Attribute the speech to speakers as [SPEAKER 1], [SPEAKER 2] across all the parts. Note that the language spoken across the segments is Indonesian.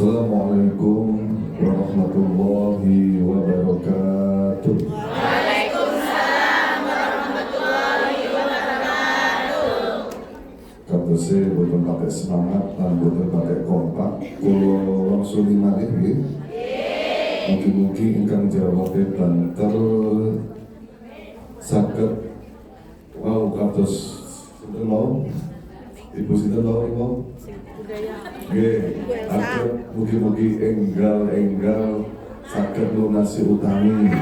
[SPEAKER 1] Assalamualaikum warahmatullahi wabarakatuh.
[SPEAKER 2] Waalaikumsalam warahmatullahi wabarakatuh.
[SPEAKER 1] Kabeh boten pakai semangat lan boten pakai kompak. Kula wangsuli malih nggih. Mugi-mugi ingkang jawabe banter saged kados sinten mau? Ibu sinten mau? Nggih, atur mugi-mugi enggal saged lunasi utami.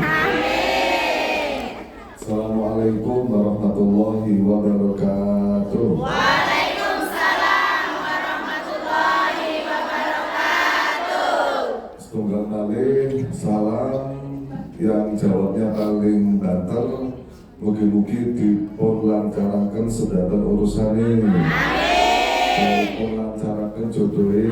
[SPEAKER 1] Assalamualaikum warahmatullahi wabarakatuh.
[SPEAKER 2] Waalaikumsalam warahmatullahi wabarakatuh.
[SPEAKER 1] Setunggal malih salam yang jawabnya paling banter. Mugi-mugi dipun lancaraken sedaten urusane. Dipun lancaraken jodohe.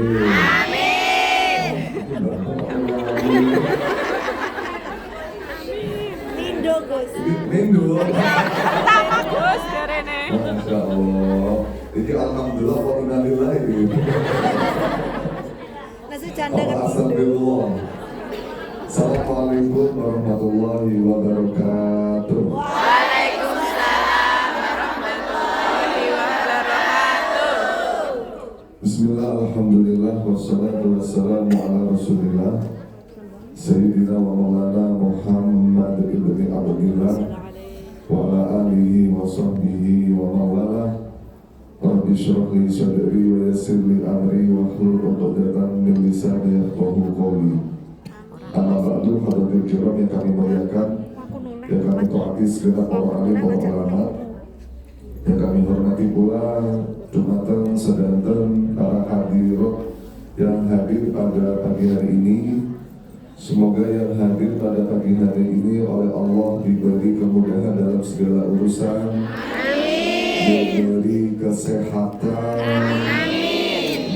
[SPEAKER 2] Lindo Gus.
[SPEAKER 1] Minggu.
[SPEAKER 3] Pertama Gus derene.
[SPEAKER 1] Masya Allah. Ini alhamdulillah wa inna lillahi.
[SPEAKER 2] Nasi canda kan
[SPEAKER 1] Alhamdulillah. Assalamualaikum warahmatullahi wabarakatuh.
[SPEAKER 2] Waalaikumsalam warahmatullahi wabarakatuh.
[SPEAKER 1] Bismillah, alhamdulillah, wassalatu wassalamu ala rasulillah Sayyidina wa maulana Muhammad ibn Abdillah wa ala alihi wa sahbihi wa mawalah. Rabbi syrah li sadri wa yassir li amri wa hlul 'uqdatam min lisani yafqahu qawli. Amma ba'du, hadirin kiram yang kami muliakan, yang kami taati segenap para alim, para ulama, yang kami hormati pula dumatan sedanten para hadirat yang hadir pada pagi hari ini. Semoga yang hadir pada pagi hari ini oleh Allah diberi kemudahan dalam segala urusan, diberi kesehatan,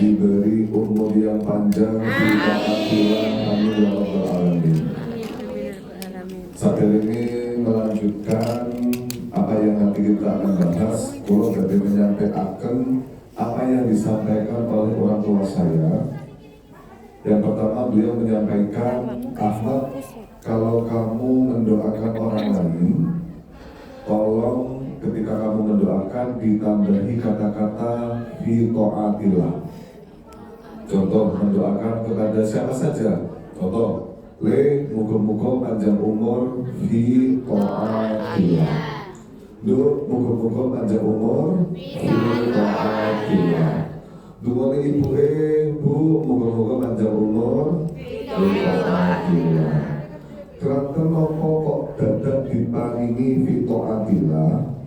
[SPEAKER 1] diberi umur yang panjang, ditaatilah, amin ya rabbal alamin. Saat ini melanjutkan apa yang nanti kita akan bahas. Kalau jadi menyampaikan apa yang disampaikan oleh orang tua saya. Yang pertama, beliau menyampaikan, Ahmad, kalau kamu mendoakan orang lain, tolong ketika kamu mendoakan ditambahi kata-kata fi ta'atillah. Contoh, mendoakan kepada siapa saja. Contoh, muga-muga panjang umur fi ta'atillah. Muga-muga panjang umur fi ta'atillah. Duwone ibuke, Bu, muga-muga panjang umur fi ta'atillah. Kraton nopo kok dadak diparingi fi ta'atillah?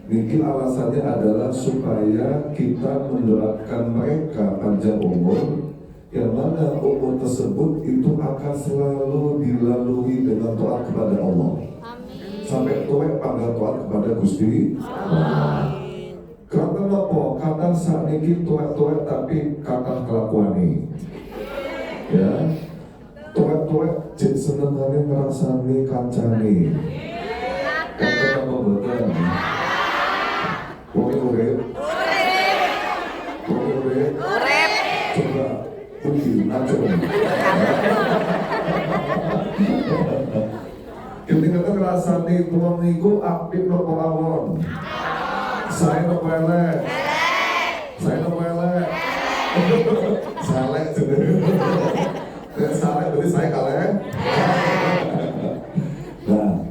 [SPEAKER 1] Niki alasannya adalah supaya kita mendoakan mereka panjang umur, yang mana umur tersebut itu akan selalu dilalui dengan taat kepada Allah. Sampai tuwek pada taat kepada Gusti Allah. Karena apa? Kata saat ini tuwek-tuwek tapi kata kelakuan ini, ya, tuwek-tuwek jek senengane ngrasani kancane. Kata apa boten? Wong urip. Coba uji acung. Ketika ngrasani tuwong niku apik napa mawon? Saya nopo elek. Saya nopo elek. Saleh jenenge. Saleh berarti saya kaleh. Nah,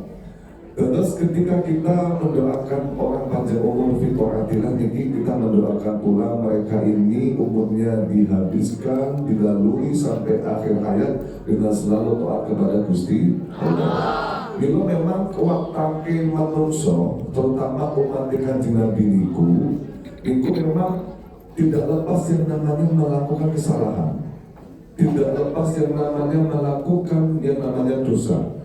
[SPEAKER 1] terus ketika kita mendoakan orang panjang umur fi ta'atillah, ini kita mendoakan pula mereka ini umurnya dihabiskan, dilalui sampai akhir hayat dengan selalu taat kepada Gusti Allah. Bila memang waktake manungso, terutama umat Kanjeng Nabi niku memang tidak lepas yang namanya melakukan kesalahan, tidak lepas yang namanya melakukan yang namanya dosa.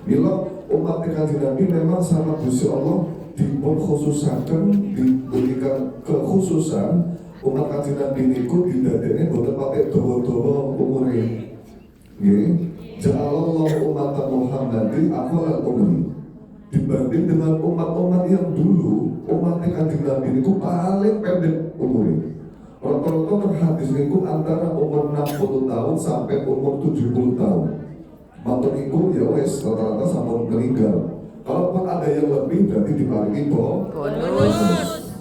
[SPEAKER 1] Bila umat Kanjeng Nabi memang sama Gusti Allah dipun khususaken, diberikan kekhususan umat Kanjeng Nabi niku didadekne boten pakai dawa-dawa umure. Nggih. Ja'alallahu umat Muhammadin afdalal ummi. Dibanding dengan umat-umat yang dulu, umat Kanjeng Nabi itu paling pendek umurnya. Rata-rata terhadis niku antara umur 60 tahun sampai umur 70 tahun. Mantu niku ya wes rata-rata sampun meninggal. Kalaupun ada yang lebih berarti diparingi bonus.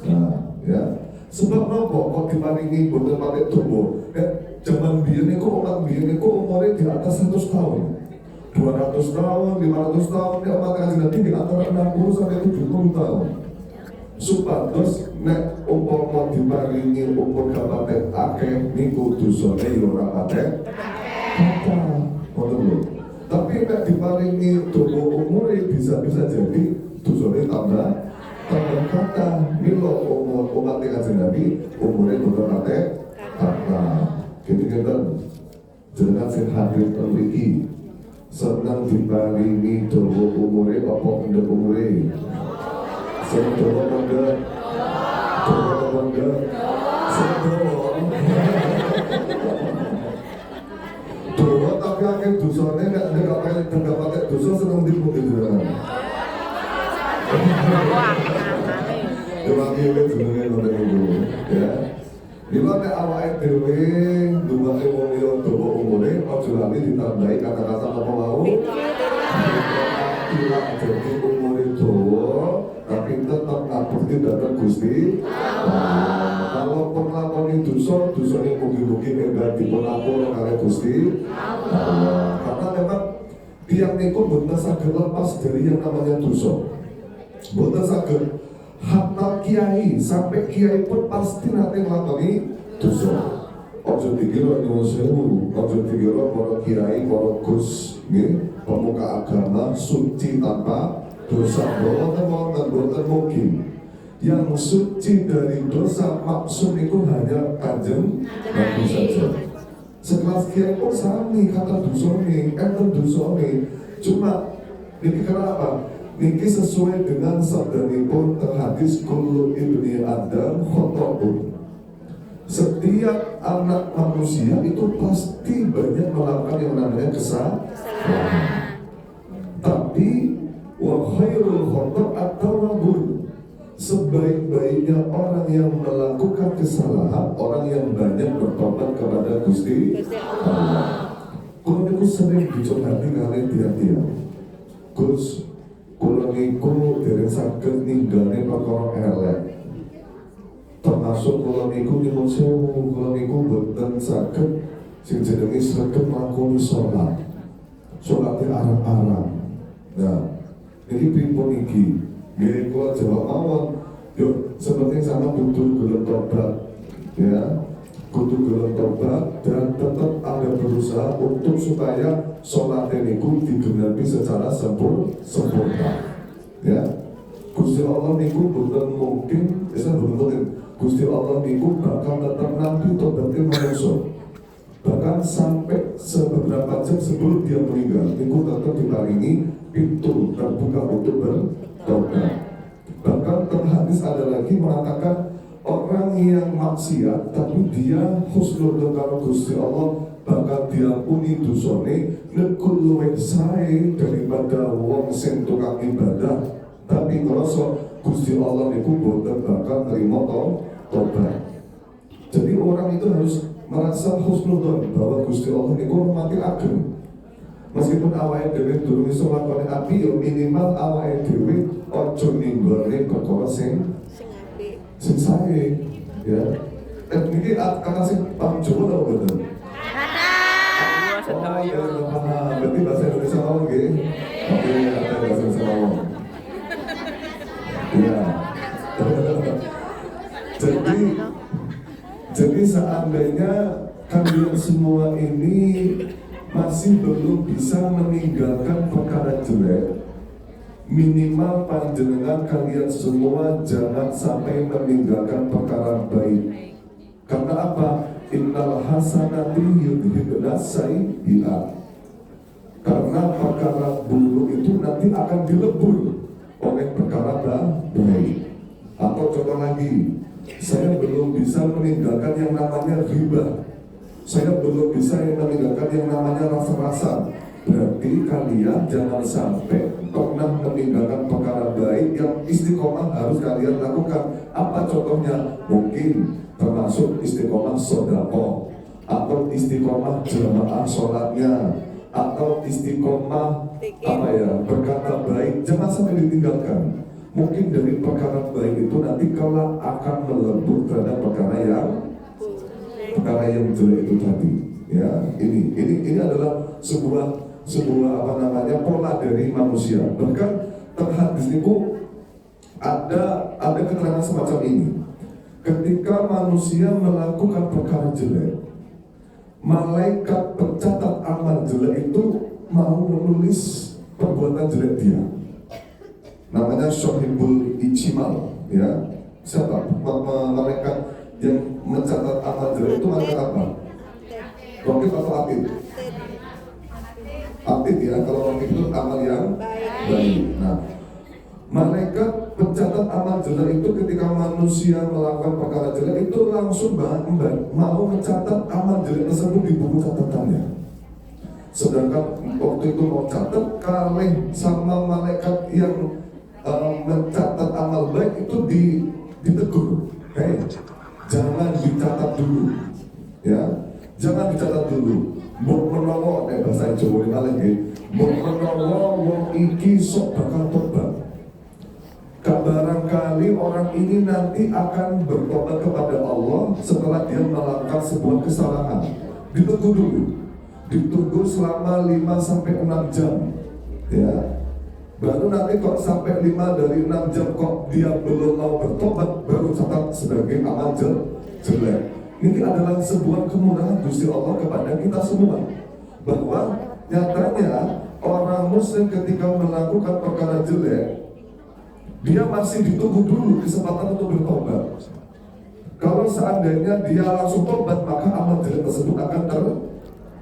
[SPEAKER 1] Nah, ya. Sebab nopo kok diparingi bonus pakai turbo? Zaman biyen niku orang biyen niku umurnya di atas 100 tahun. 200 tahun, 500 tahun, ya umat kanjeng Nabi di antara 60 sampai 70 tahun. Supados nek umpama diparingi umur kapaten akeh niku dosane ya ora patek kata. Ngoten lho. Tapi nek diparingi dawa umure bisa-bisa jadi dosane tambah kata. Mila umur umat kanjeng Nabi umure boten patek kata. Gitu-gitu jenengan sing hadir teng mriki seneng diparingi dawa umure apa pendek umure? Seneng dawa pendek. Dawa pendek. Seneng dawa. Dawa tapi akeh dosane nek gak pakai dosa seneng dipundi jenengan. Dewangi wis jenenge ngoten niku ya. Bila nek awake dhewe ndongake wong liya dawa umure aja lali ditambahi kata-kata apa mau. Tidak jadi umure dawa tapi tetap ngabukti datang Gusti. Kalau penglakoni dosa, dosane mugi-mugi enggak dipunapura kali Gusti. Karena memang tiang niku boten saged lepas dari yang namanya dosa. Boten saged. Hatta kiai sampai kiai pun pasti nanti nglakoni dosa. Ojo dikira nyuwun sewu, ojo dikira para kiai, para gus, pemuka agama suci tanpa dosa. Boten mungkin. Yang suci dari dosa maksud itu hanya kanjeng Nabi saja. Sekelas kiai pun sami kata dosane, enten dosane. Cuma ini kenapa? Niki sesuai dengan sabdanipun terhadis kullu ibni Adam khata'un. Setiap anak manusia itu pasti banyak melakukan yang namanya kesalahan. Tapi wa khairul khata' at-tawwabun. Sebaik-baiknya orang yang melakukan kesalahan, orang yang banyak bertobat kepada Gusti Allah. Kalau niku sering dicobati kali tiap-tiap. Gus, kula niku dereng saged ninggale perkara elek. Termasuk kula niku nyuwun sewu, kula niku boten saged sing jenenge sregep nglakoni salat. Salate arang-arang. Nah, niki pripun iki? Nggih kula jawab mawon. Yo, seperti sama kudu gelem tobat. Ya. Kudu gelem tobat dan tetap ada berusaha untuk supaya sholat niku digenapi secara sempurna. Ya, Gusti Allah niku bukan mungkin, Gusti Allah niku bakal tetap nanti tobatnya manusia. Bahkan sampai seberapa jam sebelum dia meninggal, niku tetap diparingi pintu terbuka untuk bertobat. Bahkan terhadis ada lagi mengatakan orang yang maksiat tapi dia husnul karo Gusti Allah bakal diampuni dosane nekul luwih sae daripada wong sing tukang ibadah tapi ngrasa Gusti Allah niku boten bakal nerima tobat. Jadi orang itu harus merasa husnul bahwa Gusti Allah niku mati ageng. Meskipun awake dhewe durung iso nglakoni api ya minimal awake dhewe aja ninggone perkara sing sae ya. Niki karena sing paham Jawa apa boten?
[SPEAKER 3] Sedaya.
[SPEAKER 1] Berarti bahasa Indonesia mau nggih? Oke, ada bahasa Indonesia mau. Iya. Jadi seandainya kalian semua ini masih belum bisa meninggalkan perkara jelek, minimal panjenengan kalian semua jangan sampai meninggalkan perkara baik. Karena apa? Innal hasanati yudhibna sayyi'at. Karena perkara buruk itu nanti akan dilebur oleh perkara baik. Atau contoh lagi, saya belum bisa meninggalkan yang namanya riba. Saya belum bisa meninggalkan yang namanya rasa-rasa. Berarti kalian jangan sampai pernah meninggalkan perkara baik yang istiqomah harus kalian lakukan. Apa contohnya? Mungkin termasuk istiqomah sedekah, atau istiqomah jamaah sholatnya, atau istiqomah berkata baik. Jangan sampai ditinggalkan. Mungkin dari perkara baik itu nanti kalau akan melebur terhadap perkara yang jelek itu tadi. Ya, ini adalah sebuah pola dari manusia. Bahkan terhadis itu ada keterangan semacam ini. Ketika manusia melakukan perkara jelek, malaikat pencatat amal jelek itu mau menulis perbuatan jelek dia. Namanya Syahibul Ijmal, ya. Siapa? Malaikat yang mencatat amal jelek itu malaikat apa? Rokib atau atid? Atid, ya. Kalau rokib itu amal yang baik. Nah, malaikat pencatat amal jelek itu ketika manusia melakukan perkara jelek itu langsung mau mencatat amal jelek tersebut di buku catatannya. Sedangkan waktu itu mau catat, kaleng sama malaikat yang mencatat amal baik itu ditegur. Hei, jangan dicatat dulu, ya. Jangan dicatat dulu. Mbok menawa bahasa Jawa lagi. Mbok menawa wong iki sok bakal tobat. Barangkali orang ini nanti akan bertobat kepada Allah setelah dia melakukan sebuah kesalahan. Ditunggu dulu. Ditunggu selama 5-6 jam. Ya. Baru nanti kok sampai 5 dari 6 jam kok dia belum mau bertobat, baru catat sebagai amal jelek. Ini adalah sebuah kemurahan Gusti Allah kepada kita semua, bahwa nyatanya orang muslim ketika melakukan perkara jelek, dia masih ditunggu dulu kesempatan untuk bertobat. Kalau seandainya dia langsung tobat, maka amal jelek tersebut akan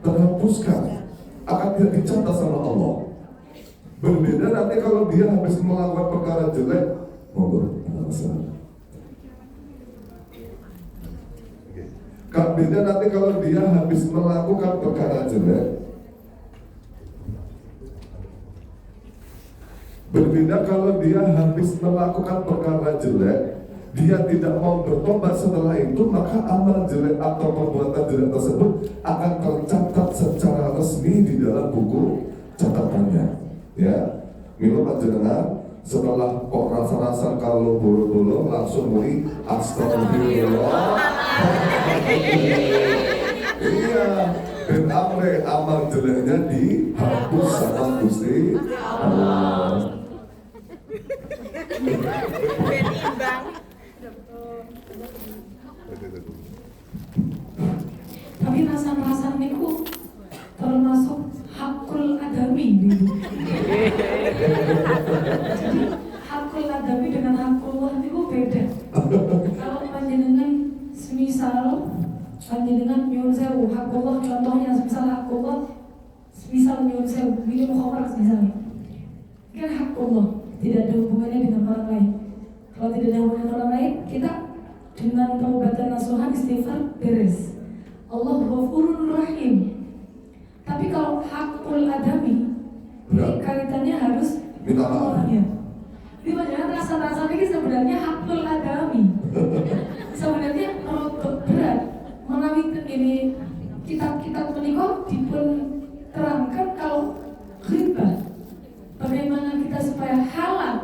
[SPEAKER 1] terhapuskan, akan tidak dicatat sama Allah. Berbeda nanti kalau dia habis melakukan perkara jelek, beda nanti kalau dia habis melakukan perkara jelek. Berbeda kalau dia habis melakukan perkara jelek, dia tidak mau bertobat setelah itu, maka amal jelek atau perbuatan jelek tersebut akan tercatat secara resmi di dalam buku catatannya. Ya, milo panjenengan setelah kok rasa-rasa kalau bolo-bolo langsung muni astagfirullah. Iya, ben amre amal jeleknya dihapus sama Gusti Allah.
[SPEAKER 2] Ben imbang.
[SPEAKER 4] Tapi rasa-rasa niku termasuk hakul adami gitu. Jadi hakul adami dengan hakullah niku beda. Kalau panjenengan semisal panjenengan nyuwun sewu hakullah, contohnya semisal hakullah, semisal nyuwun sewu minum khamr misalnya, kan hakullah tidak ada hubungannya dengan orang lain. Kalau tidak ada hubungan dengan orang lain, kita dengan taubatan nasuhan istighfar beres. Allah Ghafurur Rahim. Tapi kalau hakul adami, ini kaitannya harus
[SPEAKER 1] minta maaf.
[SPEAKER 4] orangnya. Jadi panjenengan rasa-rasa ini sebenarnya hakul adami. Sebenarnya rotok berat menawi ini kitab-kitab menikah dipun terangkan kalau ghibah. Bagaimana kita supaya halal?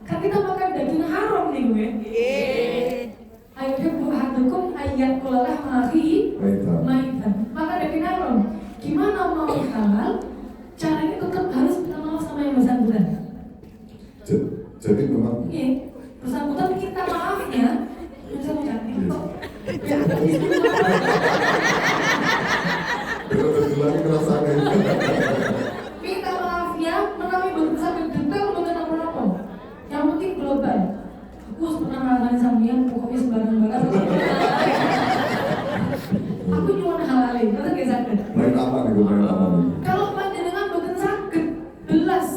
[SPEAKER 4] Kan kita makan daging haram nih gue. Ayo bu hadukum ayat kulalah mari maitan. Maka daging haram. Gimana mau halal? Caranya tetap harus minta maaf sama yang bersangkutan.
[SPEAKER 1] Jadi memang
[SPEAKER 4] bersangkutan kita maafnya bisa mencapai.
[SPEAKER 1] lagi kerasaannya.
[SPEAKER 4] Minta maafnya menawi sampai detail bukan apa-apa. Yang penting global. Aku pernah ngalamin sampean pokoknya sembarang-barang. Aku nyuwun halalin, kata gak sakit.
[SPEAKER 1] Main aman itu, main aman.
[SPEAKER 4] Kalau panjenengan boten sakit, belas.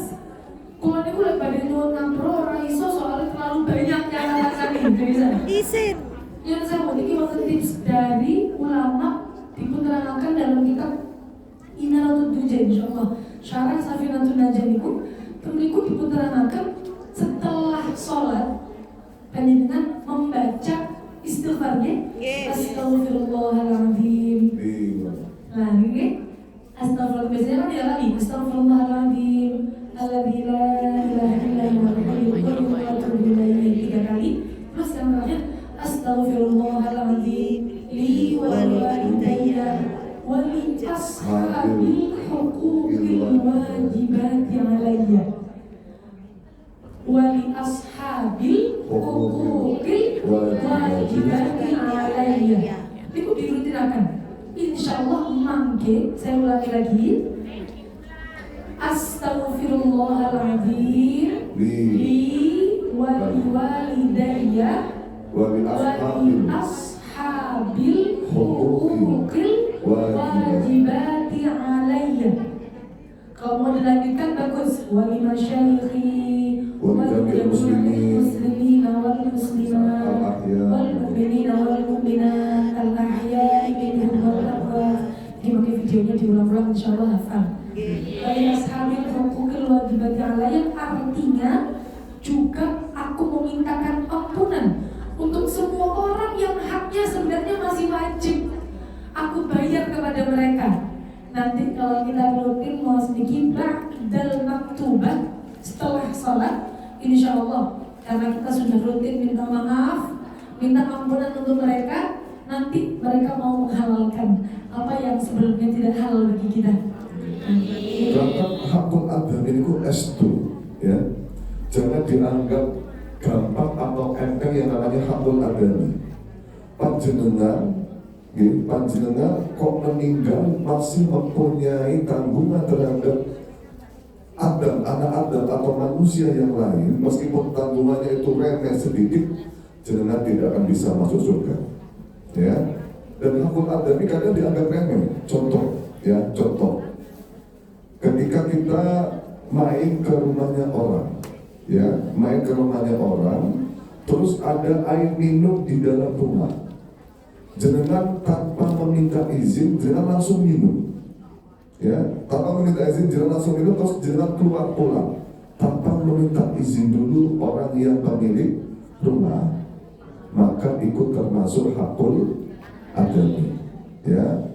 [SPEAKER 4] Kalau niku lek badhe nyuwun ngapro ora iso soalnya terlalu banyak yang alasan bisa.
[SPEAKER 2] Isin.
[SPEAKER 4] Yang saya mau ini wonten tips dari ulama diputerangkan dalam kitab Inaratul Duja, insyaallah. Syarah Safinatun Najah niku temriku diputeranaken setelah sholat panjenengan membaca istighfarnya Astaghfirullahaladzim. Nah ini Astagfirullah, biasanya kan tidak lagi Astaghfirullahaladzim alladzi la ilaha illa huwal hayyul qayyum wa atubu ilaihi 3 kali. Terus yang terakhir Astaghfirullahaladzim li wa liwalidayya wa li ashabil huquqil wajibati alayya wa li ashabil huquqil wajibati alayya. Itu dirutinakan. Insyaallah mangke saya ulangi lagi. Astaghfirullahaladzim li wa liwalidayya wa li ashabil huquqil wajibati alayya. Kalau mau dilanjutkan bagus. Wa li masyayikhi wa li muslimina wal muslimat wal mu'minina wal mu'minat al ahya'i minhum wal amwat. Jadi pakai videonya diulang-ulang insyaallah hafal. Wa li ashabil huquqil wajibati alayya artinya juga aku memintakan ampunan untuk semua orang yang haknya sebenarnya masih wajib aku bayar kepada mereka. Nanti kalau kita rutin mau sedikit ba'dal maktubah setelah sholat, insya Allah karena kita sudah rutin minta maaf, minta ampunan untuk mereka, nanti mereka mau menghalalkan apa yang sebelumnya tidak halal bagi kita.
[SPEAKER 1] Berangkat hakul adhan ini ku S2 ya. Jangan dianggap gampang atau enteng yang namanya hakul adhan. Panjenengan kok meninggal masih mempunyai tanggungan terhadap Adam, anak Adam atau manusia yang lain, meskipun tanggungannya itu remeh sedikit, jenengan tidak akan bisa masuk surga. Ya. Dan hakul adhan ini kadang dianggap remeh. Contoh, ya, contoh. Ketika kita main ke rumahnya orang, ya, main ke rumahnya orang, terus ada air minum di dalam rumah. Jenengan tanpa meminta izin, jenengan langsung minum. Ya, tanpa meminta izin, jenengan langsung minum, terus jenengan keluar pulang tanpa meminta izin dulu orang yang pemilik rumah, maka ikut termasuk hakul adhan. Ya.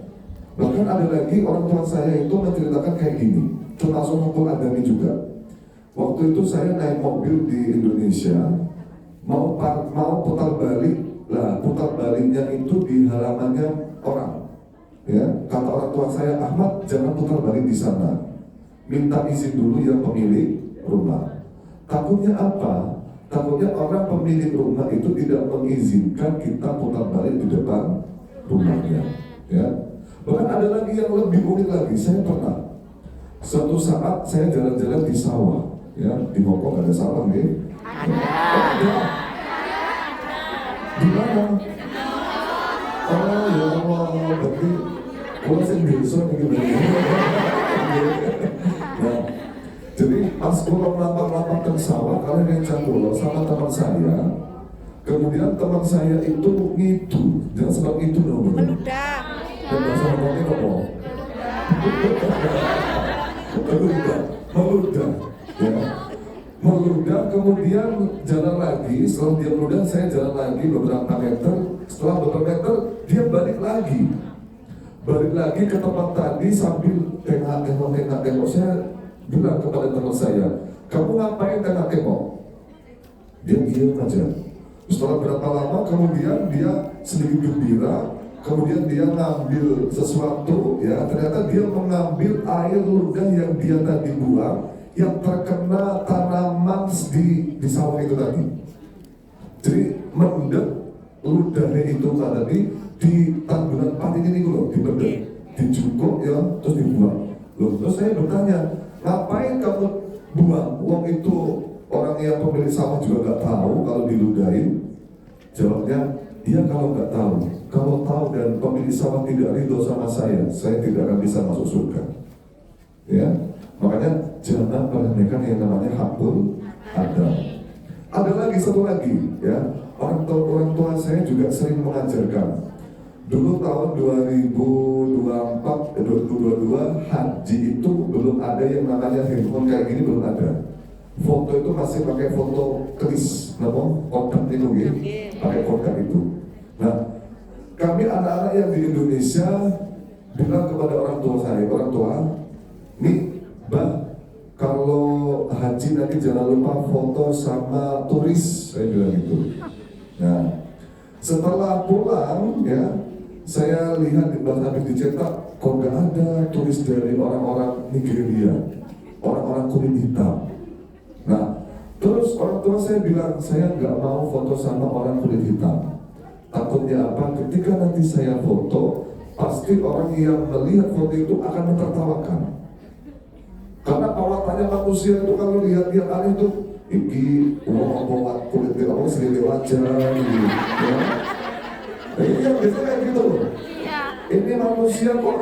[SPEAKER 1] Bahkan ada lagi orang tua saya itu menceritakan kayak gini, termasuk hakul adhan juga. Waktu itu saya naik mobil di Indonesia, mau putar balik. Lah, putar baliknya itu di halamannya orang. Ya, kata orang tua saya, Ahmad jangan putar balik di sana. Minta izin dulu yang pemilik rumah. Takutnya apa? Takutnya orang pemilik rumah itu tidak mengizinkan kita putar balik di depan rumahnya. Ya. Bahkan ada lagi yang lebih unik lagi. Saya pernah suatu saat saya jalan-jalan di sawah. Ya, di Hongkong ada sawah nih. Ada. Di mana? Oh ya Allah, berarti kalau saya besok begini. Nah, jadi pas pulang lapang-lapang ke sawah, kalian yang cangkulo sama teman saya. Kemudian teman saya itu ngidu, jangan sebab itu dong.
[SPEAKER 2] Meludah.
[SPEAKER 1] Dan bahasa Hongkongnya kok meludah. Ya. Meludah, kemudian jalan lagi. Setelah dia meludah, saya jalan lagi beberapa meter. Setelah beberapa meter, dia balik lagi ke tempat tadi sambil tengok. Saya bilang kepada teman saya, kamu ngapain tengok? Dia diam aja. Setelah berapa lama, kemudian dia sedikit gembira. Kemudian dia ngambil sesuatu, ya ternyata dia mengambil air ludah yang dia tadi buang, yang terkena tanaman di sawah itu tadi. Jadi mendek ludahnya itu tadi di tanggungan padi ini loh, dibendek, dijungkuk ya, terus dibuang. Loh, terus saya bertanya, ngapain kamu buang? Uang itu orang yang pemilik sawah juga nggak tahu kalau diludahin. Jawabnya, iya kalau nggak tahu. Kalau tahu dan pemilik sawah tidak ridho sama saya tidak akan bisa masuk surga. Ya. Makanya jangan meremehkan yang namanya hakul adhan. Ada lagi satu lagi, ya. Orang tua saya juga sering mengajarkan. Dulu tahun 2024 2022 haji itu belum ada yang namanya handphone kayak gini, belum ada. Foto itu masih pakai foto kris, kotak itu gitu, pakai kotak itu. Nah, kami anak-anak yang di Indonesia bilang kepada orang tua, nih, Mbah, kalau haji nanti jangan lupa foto sama turis, saya bilang gitu. Nah, setelah pulang ya, saya lihat habis dicetak, kok nggak ada turis dari orang-orang Nigeria, orang-orang kulit hitam. Nah, terus orang tua saya bilang, saya nggak mau foto sama orang kulit hitam. Takutnya apa? Ketika nanti saya foto, pasti orang yang melihat foto itu akan mentertawakan. Karena pawatannya manusia itu kalau lihat-lihat aneh itu, iki bawa kulit apa selili wajah, gitu. Ya. Ini yang biasanya kayak gitu. Ini manusia kok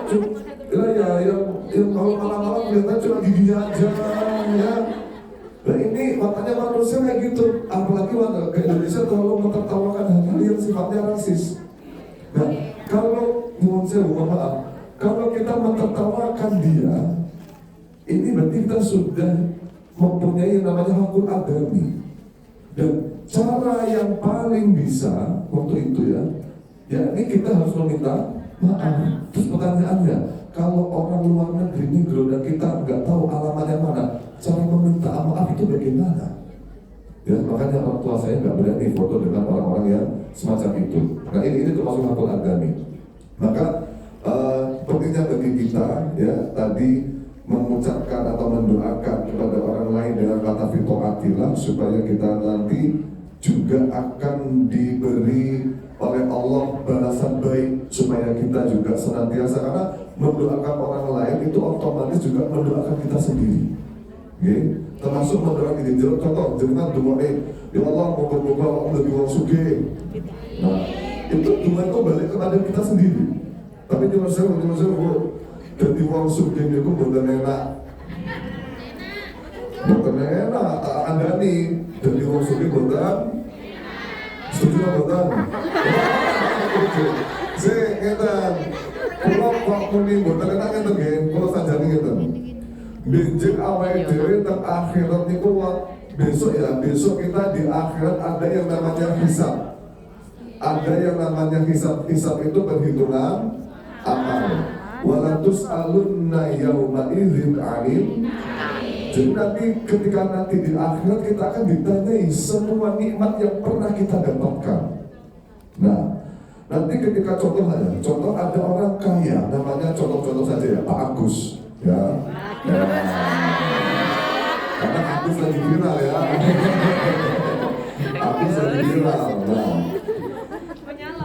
[SPEAKER 1] yang kalau malam-malam lihatnya cuma giginya aja, ya. Nah ini makanya manusia kayak gitu, apalagi warga ke Indonesia terlalu mentertawakan hal-hal yang sifatnya rasis. Nah kalau maaf, kalau kita mentertawakan dia, ini berarti kita sudah mempunyai yang namanya hakul adami. Dan cara yang paling bisa waktu itu ya ini kita harus meminta maaf. Terus pertanyaannya, kalau orang luar negeri negro dan kita nggak tahu alamatnya mana, cara meminta maaf itu bagaimana? Ya makanya orang tua saya nggak berani foto dengan orang-orang yang semacam itu. Nah ini termasuk hakul adami. Maka pentingnya bagi kita ya tadi mengucapkan atau mendoakan kepada orang lain dengan kata fitoatilah supaya kita nanti juga akan diberi oleh Allah balasan baik, supaya kita juga senantiasa, karena mendoakan orang lain itu otomatis juga mendoakan kita sendiri. Okay? Termasuk mendoakan diri. Contoh, jangan doa ya Allah moga-moga Allah lebih wong sugih. Nah, itu doa itu balik kepada kita sendiri. Tapi cuma saya jadi wong sugih itu bukan enak. Bukan enak, Anda nih jadi wong sugih bukan. Setuju bukan? Saya ngetan. Kalau kok muni bukan enak ngeten nggih, kalau sajane ngeten. Benjing awake dhewe teng akhirat niku besok kita di akhirat ada yang namanya hisab. Ada yang namanya hisab. Hisab itu perhitungan amal. Walatus alunna yauma idzin alim. Jadi nanti ketika nanti di akhirat kita akan ditanyai semua nikmat yang pernah kita dapatkan. Nah, nanti ketika contoh ada orang kaya, namanya contoh saja ya, Pak Agus, ya. Karena Agus lagi viral ya. Agus lagi viral. Nah,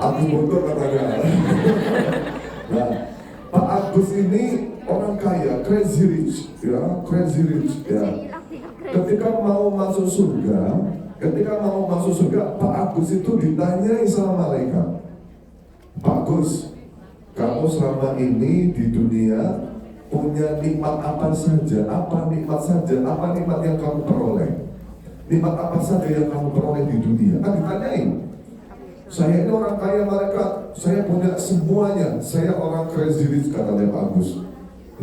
[SPEAKER 1] Agus Bogor katanya. Nah, Pak Agus ini orang kaya, crazy rich, ya. Ketika mau masuk surga, Pak Agus itu ditanyai sama malaikat. Pak Agus, kamu selama ini di dunia punya nikmat apa saja? Apa nikmat yang kamu peroleh? Nikmat apa saja yang kamu peroleh di dunia? Kan ditanyain. Saya ini orang kaya malaikat, saya punya semuanya. Saya orang crazy rich, katanya Pak Agus.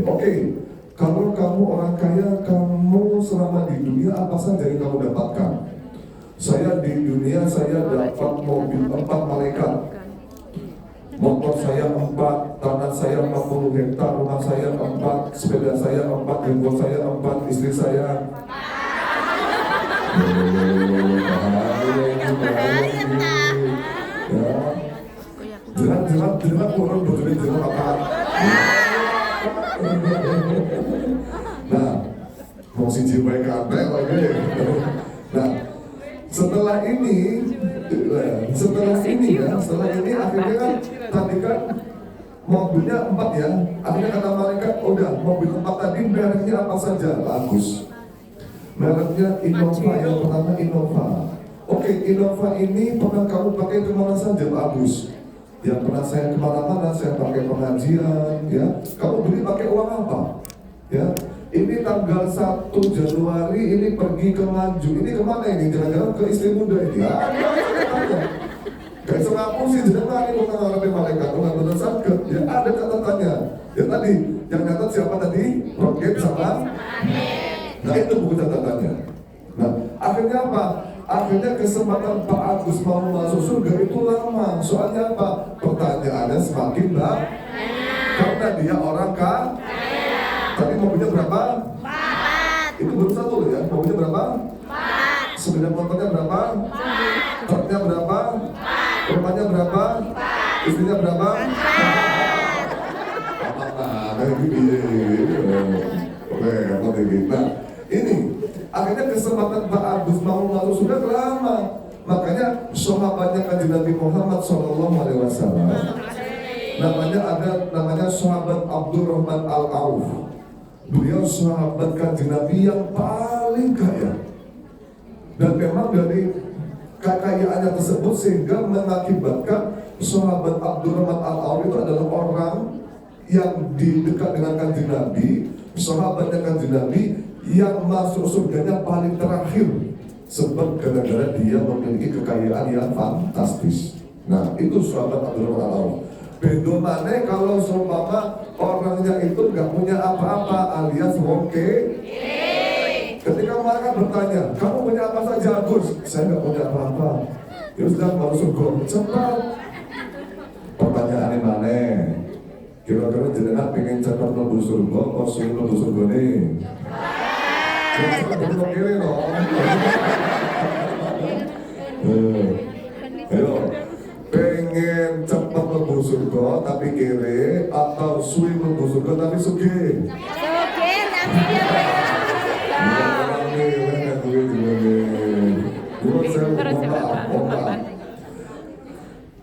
[SPEAKER 1] Oke, kalau kamu orang kaya, kamu selama di dunia apa saja yang kamu dapatkan? Saya di dunia saya dapat mobil 4 malaikat, motor saya 4, tanah saya 40 hektar, rumah saya 4, sepeda saya 4, handphone saya 4, istri saya. Jelas kurang betul jelas apa? Nah, mau si jiwa kate lagi. Nah, setelah ini akhirnya kan tadi kan mobilnya 4 ya. Akhirnya kata malaikat, udah mobil 4 tadi mereknya apa saja? Bagus. Mereknya Innova, yang pertama Innova. Oke, Innova ini pernah kamu pakai kemana saja? Bagus. Yang pernah saya kemana-mana, saya pakai pengajian, ya. Kamu beli pakai uang apa? Ya. Ini tanggal 1 Januari ini pergi ke Maju. Ini kemana ini? Jangan-jangan ke istri muda ini. Kayak ngaku sih, jangan ini bukan orang malaikat, bukan benar sakit. Ya ada catatannya. Ya tadi, yang catat siapa tadi? Roket sama? Nah itu buku catatannya. Nah akhirnya apa? Akhirnya kesempatan Pak Agus mau masuk surga itu lama. Soalnya apa? Pertanyaannya semakin banyak. Karena dia orang kaya. Tadi mobilnya berapa? 4. Itu baru satu loh ya. Mobilnya berapa? 4. Sepeda motornya berapa? 4. Truknya berapa? 4. Rumahnya berapa? 4. Istrinya berapa? 4. Nah, ini akhirnya kesempatan Pak Agus mau masuk surga lama. Makanya sahabatnya kanjeng Nabi Muhammad SAW, namanya sahabat Abdurrahman Al-Auf. Beliau sahabat kanjeng Nabi yang paling kaya. Dan memang dari kekayaannya tersebut sehingga mengakibatkan sahabat Abdurrahman Al-Auf itu adalah orang yang dekat dengan kanjeng Nabi, sahabatnya kanjeng Nabi yang masuk surganya paling terakhir, sebab gara-gara dia memiliki kekayaan yang fantastis. Nah itu sahabat Abdurrahman Al-Auf. Beda mana kalau seumpama orangnya itu nggak punya apa-apa alias oke. Ketika mereka bertanya, kamu punya apa saja Agus? Saya nggak punya apa-apa. Ya sudah baru surga cepat. Pertanyaannya mana? Kira-kira jenengan pengen cepat mlebu surga, kok sulit mlebu surga nih? Cepat mlebu kiri loh. Ayo, pengen cepat mlebu surga tapi kiri atau sulit mlebu surga tapi sugih?
[SPEAKER 2] Sugih tapi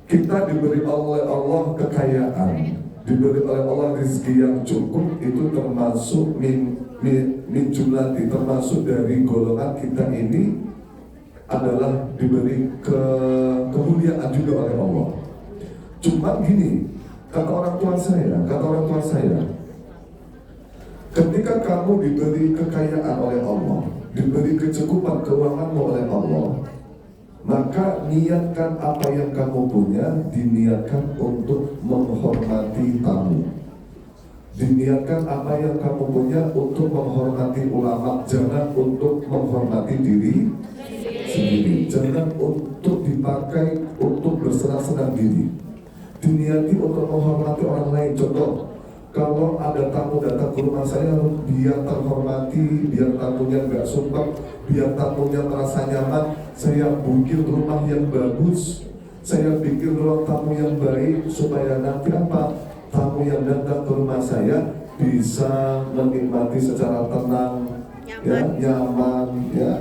[SPEAKER 1] kita diberi oleh Allah kekayaan, diberi oleh Allah rezeki yang cukup, itu termasuk min jumlati, termasuk dari golongan kita ini adalah diberi kemuliaan juga oleh Allah. Cuma gini, kata orang tua saya, ketika kamu diberi kekayaan oleh Allah, diberi kecukupan keuanganmu oleh Allah, maka niatkan apa yang kamu punya, diniatkan untuk menghormati tamu. Diniatkan apa yang kamu punya untuk menghormati ulama, jangan untuk menghormati diri sendiri. Jangan untuk dipakai untuk bersenang-senang diri. Diniati untuk menghormati orang lain. Contoh, kalau ada tamu datang ke rumah saya, biar terhormati, biar tamunya nggak sumpah, biar tamunya merasa nyaman, saya bikin rumah yang bagus, saya bikin ruang tamu yang baik, supaya nanti apa? Tamu yang datang ke rumah saya bisa menikmati secara tenang, nyaman, ya.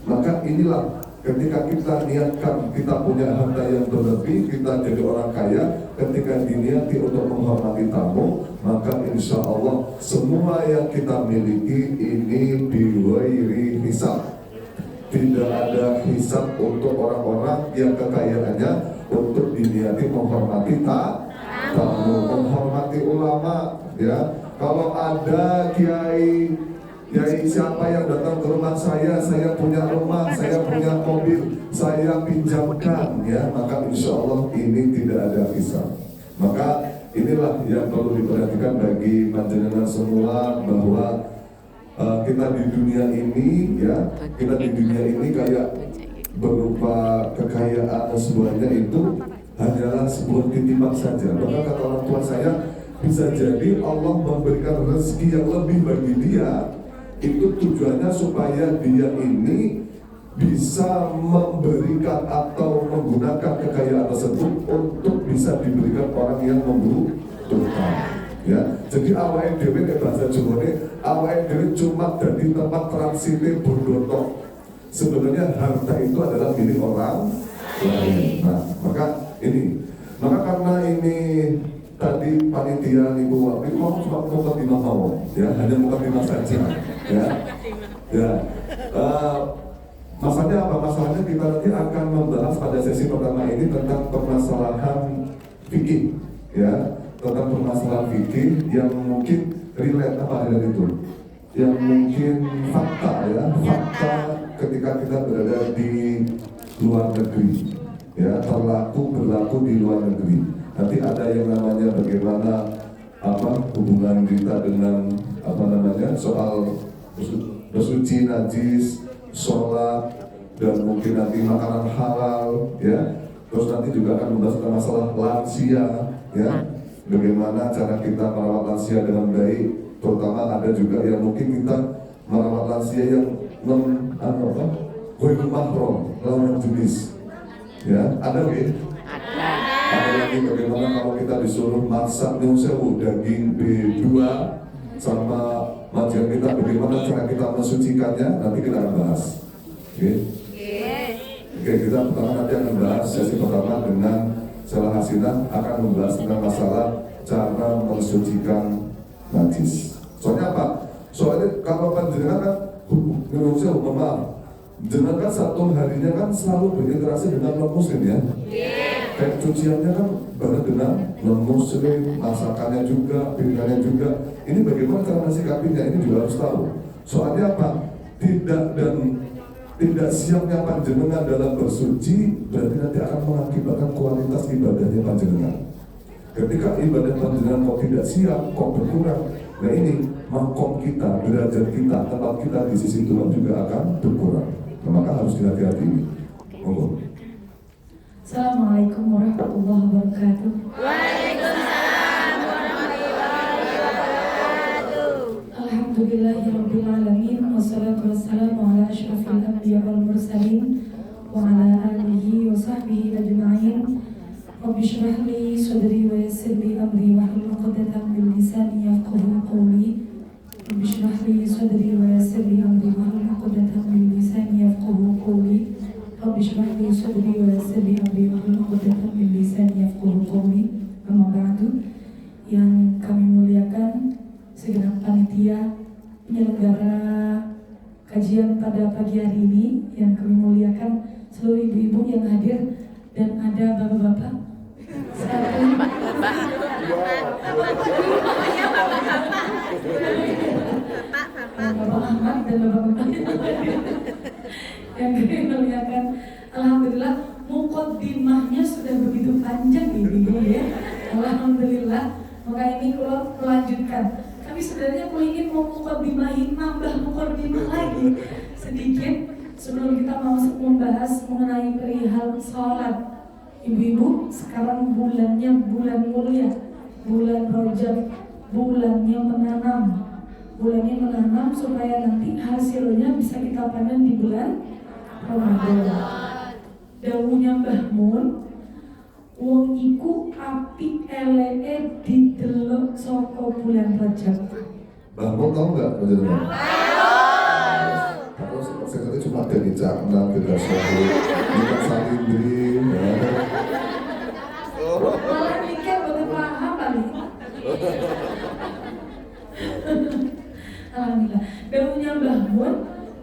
[SPEAKER 1] Maka inilah ketika kita niatkan kita punya harta yang berlebih, kita jadi orang kaya, ketika diniati untuk menghormati tamu, maka insya Allah semua yang kita miliki ini biwairi hisab. Tidak ada hisab untuk orang-orang yang kekayaannya untuk diniati menghormati tamu, menghormati ulama, ya. Kalau ada kiai siapa yang datang ke rumah saya punya rumah, saya punya mobil, saya pinjamkan, ya, maka insya Allah ini tidak ada hisab. Maka inilah yang perlu diperhatikan bagi panjenengan semua, bahwa kita di dunia ini, ya, kita di dunia ini kayak berupa kekayaan semuanya itu hanyalah sebuah titipan saja. Maka kata orang tua saya, bisa jadi Allah memberikan rezeki yang lebih bagi dia, itu tujuannya supaya dia ini bisa memberikan atau menggunakan kekayaan tersebut untuk bisa diberikan orang yang membutuhkan. Ya, jadi awake dhewe nek bahasa Jawane, awake dhewe cuma dari tempat transite bordotok. Sebenarnya harta itu adalah milik orang lain. Nah, maka karena ini tadi panitia Ibu Wapi mau cuma mukadimah mawon, ya, hanya mukadimah saja, ya. Masalahnya apa? Masalahnya kita nanti akan membahas pada sesi pertama ini tentang permasalahan fikih, ya, tentang permasalahan fikih yang mungkin relate itu, yang mungkin fakta, ya, fakta ketika kita berada di luar negeri, ya, berlaku di luar negeri. Nanti ada yang namanya bagaimana hubungan kita dengan soal bersuci, najis, sholat, dan mungkin nanti makanan halal, ya. Terus nanti juga akan membahas tentang masalah lansia, ya. Bagaimana cara kita merawat lansia dengan baik, terutama ada juga yang mungkin kita merawat lansia yang ghairul mahram, lawan jenis, ya. Ada nggak? Ada lagi bagaimana kalau kita disuruh masak daging B2 sama majikan kita, bagaimana cara kita mensucikannya, nanti kita akan bahas. Oke, kita pertama nanti akan bahas sesi pertama dengan Sheila Hasinah akan membahas tentang masalah cara mensucikan najis. Soalnya apa? Soalnya kalau panjenengan kan jenengan kan satu harinya kan selalu berinteraksi dengan non muslim, ya. Kayak cuciannya kan bareng dengan non muslim, masakannya juga, pikirannya juga. Ini bagaimana cara mensikapinya, ini juga harus tahu. Soalnya apa? Tidak siapnya panjenengan dalam bersuci berarti nanti akan mengakibatkan kualitas ibadahnya panjenengan. Ketika ibadah panjenengan kok tidak siap, kok berkurang, nah ini makom kita, derajat kita, tempat kita di sisi Tuhan juga akan berkurang. Nah, maka harus hati-hati ini. Monggo.
[SPEAKER 4] Assalamualaikum warahmatullahi wabarakatuh.
[SPEAKER 2] Waalaikumsalam warahmatullahi wabarakatuh.
[SPEAKER 4] Alhamdulillahirabbil alamin wassalatu wassalamu ala asyrafil anbiya wal mursalin wa ala alihi wa sahbihi ajma'in. Rabbi shrah li sadri wa yassir li amri wahlul 'uqdatam min lisani yafqahu qawli. Rabbi shrah li sadri wa yassir li amri wahlul 'uqdatam min lisani yafqahu qawli. Rabbi shrah li sadri wa yassir li amri wahlul 'uqdatam min lisani yafqahu qawli. Amma ba'du. Yang kami muliakan segenap panitia penyelenggara kajian pada pagi hari ini, yang kami muliakan seluruh ibu-ibu yang hadir dan ada bapak-bapak. Bapak Ahmad dan bapak-bapak yang kami muliakan. Alhamdulillah muqaddimahnya sudah begitu panjang ini, ya. Alhamdulillah. Maka ini kalau melanjutkan, kami sebenarnya ingin mau muqaddimahin, nambah muqaddimah lagi sedikit sebelum kita mau membahas mengenai perihal sholat. Ibu-ibu, sekarang bulannya bulan mulia, bulan Rajab, bulannya menanam supaya nanti hasilnya bisa kita panen di bulan Ramadan. Dawuhnya Mbah Mun, wong iku api eleke didelok saka bulan Rajab.
[SPEAKER 1] Mbah Mun tahu nggak panjenengan? Tahu. Saya cuma dari Cakna, beda suatu, kita salindri,
[SPEAKER 4] Malah mikir betul paham kali. Alhamdulillah.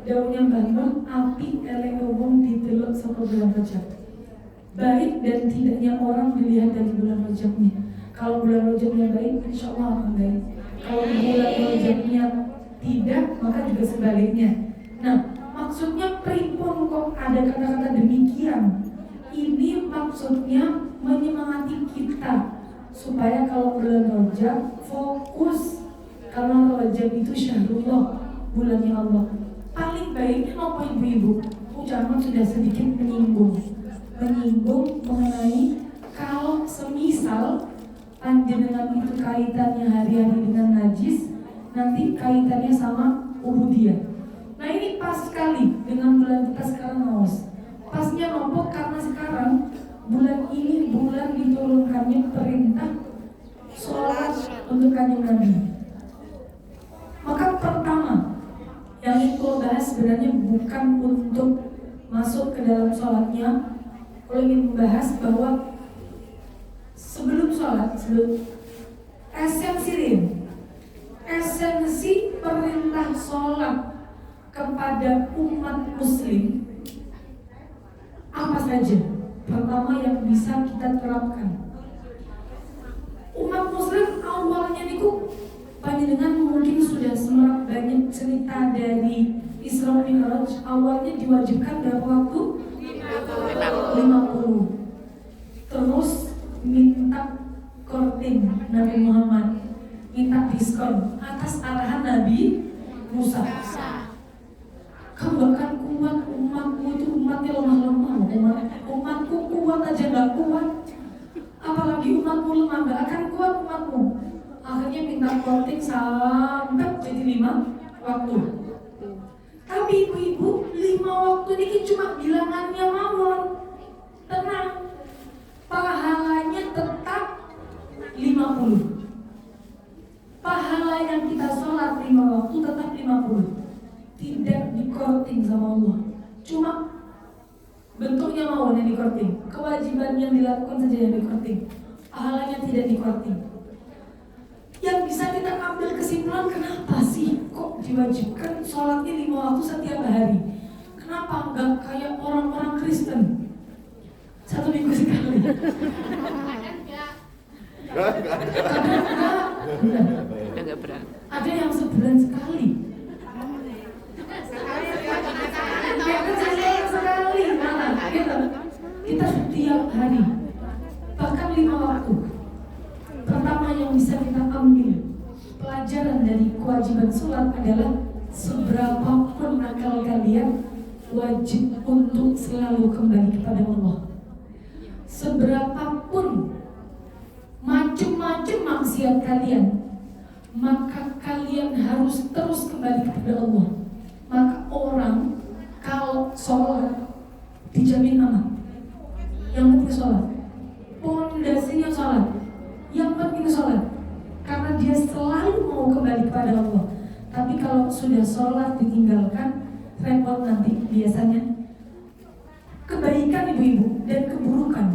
[SPEAKER 4] Dawuhnya Mbah Mun, api eleke wong didelok saka bulan Rajab. Baik dan tidaknya orang dilihat dari bulan Rajabnya. Kalau bulan Rajabnya baik, insya Allah akan baik. Kalau bulan Rajabnya tidak, maka juga sebaliknya. Nah, maksudnya pripun kok ada kata-kata demikian? Ini maksudnya menyemangati kita supaya kalau bulan Rajab fokus, karena Rajab itu syahrullah, bulannya Allah. Paling baiknya apa ibu-ibu? Ucapan sudah sedikit menyinggung mengenai kalau semisal panjenengan itu kaitannya hari-hari dengan najis, nanti kaitannya sama ubudiyah. Nah ini pas sekali dengan bulan kita sekarang Maus. Pasnya nopo karena sekarang bulan ini bulan diturunkannya perintah sholat untuk kanjeng Nabi. Maka pertama yang itu bahas sebenarnya bukan untuk masuk ke dalam sholatnya. Kalau ingin membahas bahwa sebelum sholat, esensi perintah sholat kepada umat muslim apa saja? Pertama yang bisa kita terapkan, umat muslim awalnya niku panjenengan mungkin sudah semak banyak cerita dari Isra Mi'raj. Awalnya diwajibkan berapa waktu? 50. Terus minta korting Nabi Muhammad minta diskon atas arahan Nabi Musa. Kamu gak akan kuat, umatmu itu umatnya lemah-lemah. Umatku kuat aja gak kuat, apalagi umatmu lemah, gak akan kuat umatmu. Akhirnya minta voting sampai jadi 5 waktu. Tapi ibu-ibu, 5 waktu ini cuma bilangannya mawon. Tenang, pahalanya tetap 50. Pahala yang kita sholat 5 waktu tetap 50. Tidak di-courting sama Allah. Cuma bentuknya mawon yang di-courting, kewajiban yang dilakukan saja yang di-courting, pahalanya tidak di-courting. Yang bisa kita ambil kesimpulan, kenapa sih kok diwajibkan sholatnya 5 waktu setiap hari? Kenapa enggak kayak orang-orang Kristen 1 minggu sekali?
[SPEAKER 3] Udah gak berani.
[SPEAKER 4] Ada yang sebulan sekali. Sekali malah gitu. Kita setiap hari, bahkan 5 waktu. Pertama yang bisa kita ambil pelajaran dari kewajiban sholat adalah seberapapun nakal kalian, wajib untuk selalu kembali kepada Allah. Seberapapun macam-macam maksiat kalian, maka kalian harus terus kembali kepada Allah. Maka orang kalau sholat dijamin aman. Yang penting sholat, pondasinya sholat, yang penting sholat, karena dia selalu mau kembali kepada Allah. Tapi kalau sudah sholat ditinggalkan, repot nanti biasanya. Kebaikan ibu-ibu dan keburukan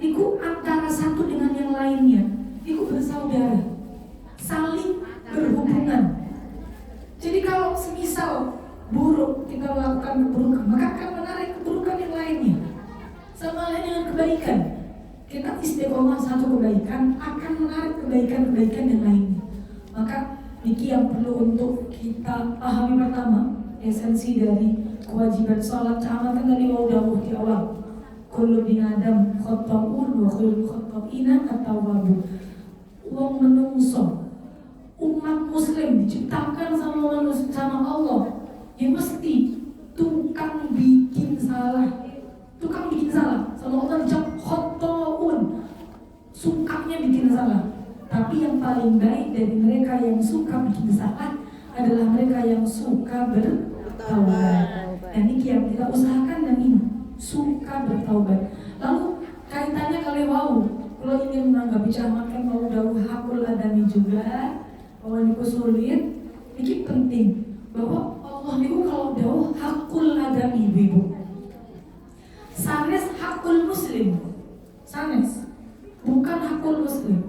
[SPEAKER 4] itu antara satu dengan yang lainnya, itu bersaudara, saling berhubungan. Jadi kalau semisal buruk kita melakukan keburukan, maka akan menarik keburukan yang lainnya. Sama halnya dengan kebaikan, kita istiqomah satu kebaikan akan menarik kebaikan-kebaikan yang lainnya. Maka ini yang perlu untuk kita pahami pertama, esensi dari kewajiban sholat. Sama kan tadi mau dawuh di awal, kullu bin adam khata'un wa khairul khata'ina at-tawwabun. Wong menungso, umat muslim diciptakan sama Allah, ya mesti tukang bikin salah. Tukang bikin salah sama Allah dicap khata'un, sukanya bikin salah. Tapi yang paling baik dari mereka yang suka bikin salah adalah mereka yang suka bertaubat. Dan ini yang kita usahakan, dan ini suka bertaubat. Lalu kaitannya kali kalau ingin menanggapi camatkan mau dawuh hakul adami juga, bahwa ini sulit, ini penting bahwa Allah itu kalau dawuh hakul adami ibu, sanes hakul muslim, sanes bukan hakul muslim.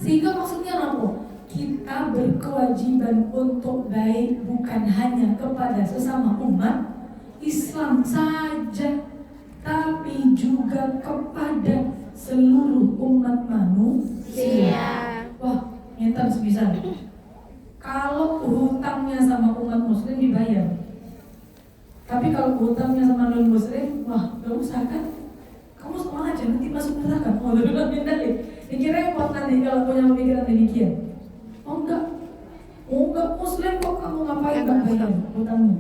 [SPEAKER 4] Sehingga maksudnya apa? Kita berkewajiban untuk baik bukan hanya kepada sesama umat Islam saja, tapi juga kepada seluruh umat manusia. Wah, nyetar sebisa. Kalau hutangnya sama umat muslim dibayar, tapi kalau hutangnya sama non muslim, wah, gak usah kan? Kamu sama aja nanti masuk neraka. Oh, lebih dari. Dikira repot nanti kalau punya pemikiran demikian. Oh enggak muslim kok, kamu ngapain gak bayar hutangnya?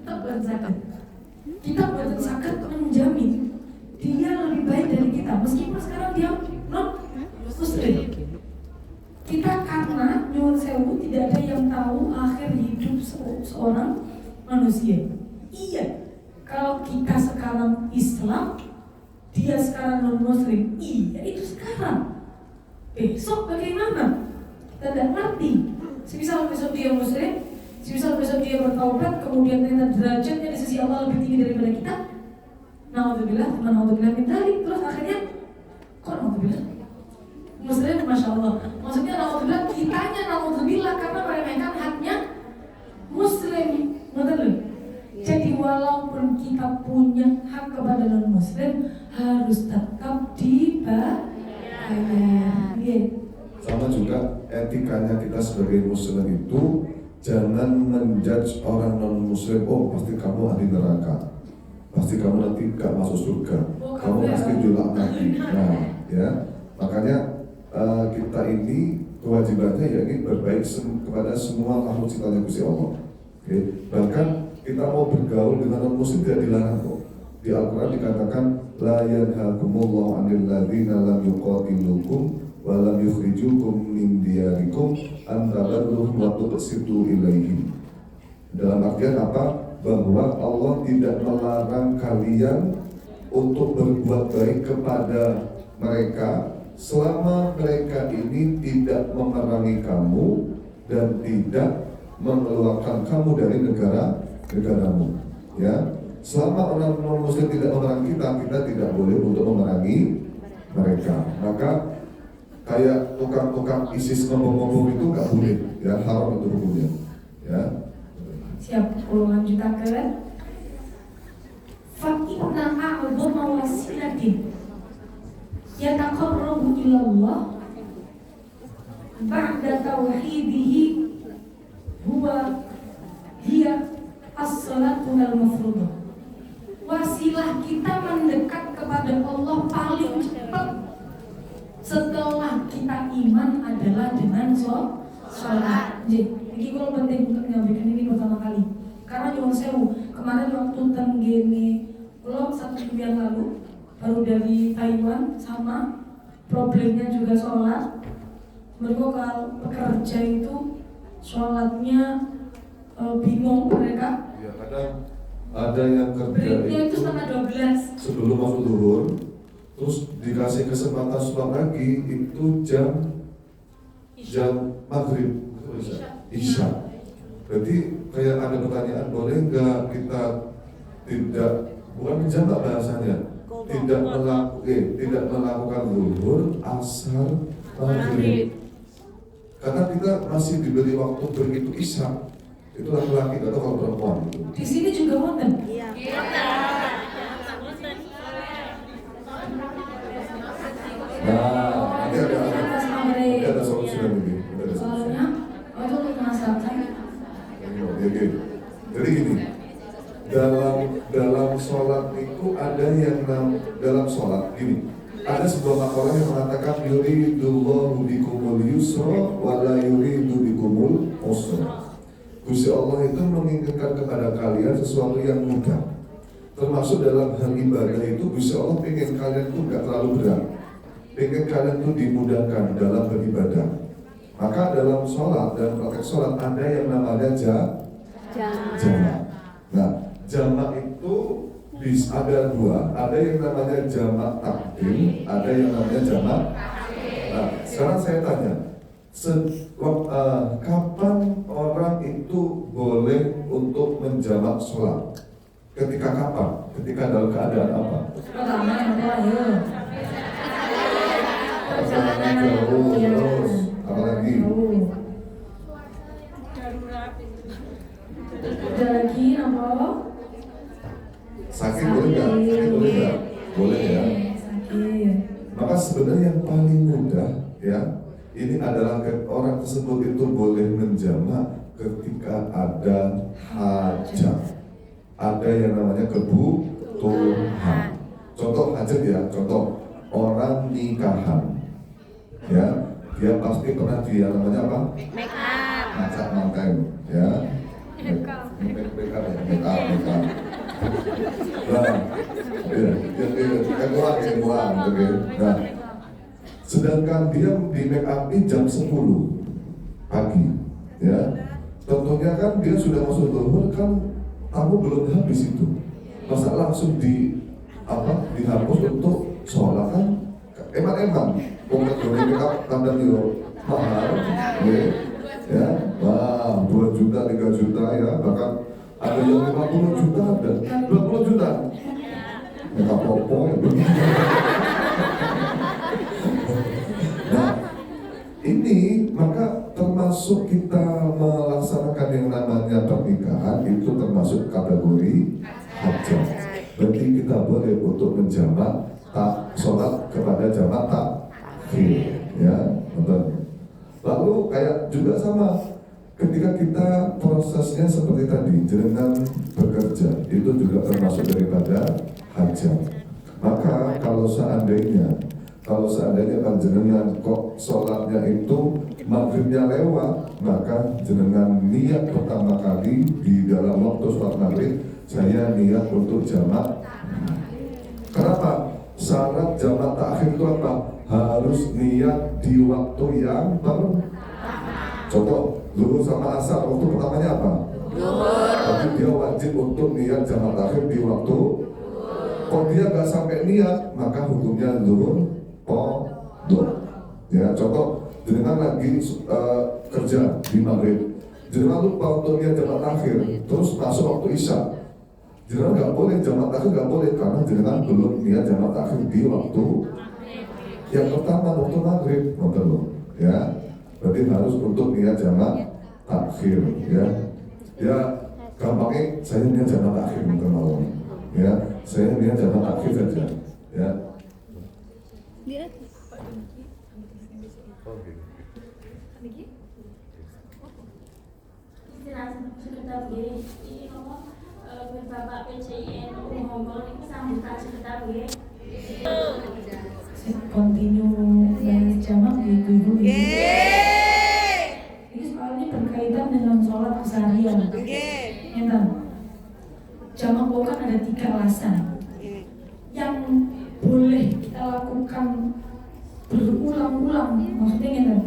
[SPEAKER 4] Tetap berzakat. Kita berzakat menjamin dia lebih baik dari kita, meskipun sekarang dia non muslim. Kita karena nyuwun sewu tidak ada yang tahu akhir hidup seorang manusia. Iya, kalau kita sekarang Islam, dia sekarang non muslim, iya itu sekarang. Besok bagaimana? Kita tidak ngerti. Semisal besok dia muslim, semisal besok dia bertaubat, kemudian ternyata derajatnya di sisi Allah lebih tinggi daripada kita. Naudzubillah min dzalik. Terus akhirnya kok naudzubillah? Muslim, masya Allah. Maksudnya naudzubillah, kitanya naudzubillah karena meremehkan haknya muslim. Betul? Jadi walaupun kita punya hak kepada non muslim, harus tetap dibayar.
[SPEAKER 1] Sama juga etikanya kita sebagai muslim itu, jangan menjudge orang non muslim, oh pasti kamu ahli neraka, pasti kamu nanti gak masuk surga, kamu pasti dilaknati. Nah ya, makanya kita ini kewajibannya ya ini berbaik kepada semua makhluk ciptaan Gusti Allah. Oke. Bahkan kita mau bergaul dengan non muslim tidak dilarang kok. Di Al-Quran dikatakan la yanhakumullahu 'anil ladzina lam yuqatilukum wa lam yukhrijukum min diyarikum an tabarruhum wa tuqsitu ilaihim. Dalam artian apa? Bahwa Allah tidak melarang kalian untuk berbuat baik kepada mereka selama mereka ini tidak memerangi kamu dan tidak mengeluarkan kamu dari negaramu. Ya, selama orang non muslim tidak memerangi kita, kita tidak boleh untuk memerangi mereka. Maka kayak tukang-tukang ISIS ngomong-ngomong itu nggak boleh, ya haram itu hukumnya. Ya.
[SPEAKER 4] Siap, kalau lanjutakan. Fa'inna a'udhama wasilatin yataqarrabu ilallah ba'da tauhidihi huwa hiya as-salatu al-mafruḍah. Wasilah kita mendekat kepada Allah paling cepat setelah kita iman adalah dengan sholat. Jadi kalau penting untuk menyampaikan ini pertama kali. Karena nyuwun sewu, kemarin waktu tenggene belum 1 minggu yang lalu baru dari Taiwan sama problemnya juga sholat. Mereka kalau pekerja itu sholatnya bingung mereka.
[SPEAKER 1] Ya, ada yang kerja
[SPEAKER 4] Breaknya itu setengah 12
[SPEAKER 1] sebelum masuk zuhur, terus dikasih kesempatan sholat lagi itu jam maghrib isya. Berarti kayak ada pertanyaan, boleh nggak kita tidak bukan menjamak bahasanya, tidak melakukan zuhur, asar, maghrib. Karena kita masih diberi waktu begitu isya. Itu laki-laki atau kalau perempuan itu.
[SPEAKER 4] Di sini juga wonten.
[SPEAKER 2] Iya.
[SPEAKER 1] Nah, ini ada solusi dan ini.
[SPEAKER 4] Soalnya, itu untuk masakan.
[SPEAKER 1] Oke. Jadi gini, dalam sholat itu ada yang dalam sholat gini. Ada sebuah makalah yang mengatakan yuridullahu bikumul yusra wa la yuridu bikumul usra. Gusti Allah itu menginginkan kepada kalian sesuatu yang mudah. Termasuk dalam hal ibadah itu Gusti Allah ingin kalian itu gak terlalu berat. Ingin kalian itu dimudahkan dalam beribadah. Maka dalam sholat dan praktek sholat ada yang namanya jamak. Nah, jamak itu ada dua. Ada yang namanya jamak takdim, ada yang namanya jamak. Nah, sekarang saya tanya, kapan orang itu boleh untuk menjamak sholat? Ketika kapan? Ketika dalam keadaan apa?
[SPEAKER 4] Pertama apa ya?
[SPEAKER 1] Perjalanan jauh, terus apalagi?
[SPEAKER 4] Ada lagi apa?
[SPEAKER 1] Sakit boleh nggak? Sakit boleh nggak? Boleh ya.
[SPEAKER 4] Sakit.
[SPEAKER 1] Maka sebenarnya yang paling mudah ya, ini adalah orang tersebut itu boleh menjamak ketika ada hajat. Ada yang namanya kebutuhan. Contoh hajat ya, contoh orang nikahan. Ya, dia pasti pernah dia namanya apa?
[SPEAKER 2] Make up.
[SPEAKER 1] Ngacak manten, ya. Make up. Nah, ya, yang ulang, oke. Nah, sedangkan dia di make up jam 10 pagi, ya. Tentunya kan dia sudah masuk zuhur kan, tamu belum habis itu. Masa langsung dihapus untuk sholat kan? Emang, untuk make up tanda nilo mahal, ya. Wah, 2 juta, 3 juta ya, bahkan ada yang 50 juta, ada 20 juta. Mereka popo ya. Nah, ini maka termasuk kita melaksanakan yang namanya pernikahan itu termasuk kategori hajat. Berarti kita boleh untuk menjamak sholat kepada jamak takhir, ya, betul. Lalu kayak juga sama. Ketika kita prosesnya seperti tadi dengan bekerja itu juga termasuk daripada hajat. Maka kalau seandainya Kalau seandainya panjenengan kok sholatnya itu maghribnya lewat, maka jenengan niat pertama kali di dalam waktu sholat maghrib, saya niat untuk jamak. Kenapa? Syarat jamak takhir itu apa? Harus niat di waktu yang contoh, zuhur sama asar, waktu pertamanya apa? Tapi dia wajib untuk niat jamak takhir di waktu. Kalau dia nggak sampai niat, maka hukumnya zuhur qadha. Ya, contoh, jenengan lagi kerja di maghrib, jenengan lupa untuk niat jamak takhir, terus masuk waktu isya. Jenengan nggak boleh jamak takhir, nggak boleh karena jenengan belum niat jamak takhir di waktu yang pertama, waktu maghrib, ya. Berarti harus untuk niat jamak takhir, ya. Ya, gampangnya saya niat jamak takhir malam, ya. Saya niat jamak takhir saja, ya.
[SPEAKER 2] Sekitar ini Bapak PCIN ngomong itu sambutan sekitar
[SPEAKER 4] Continue dari jamak gitu ibu. Ini soalnya berkaitan dengan sholat keseharian. Entah. Jamak kan ada 3 alasan yang boleh kita lakukan berulang-ulang. Maksudnya entah.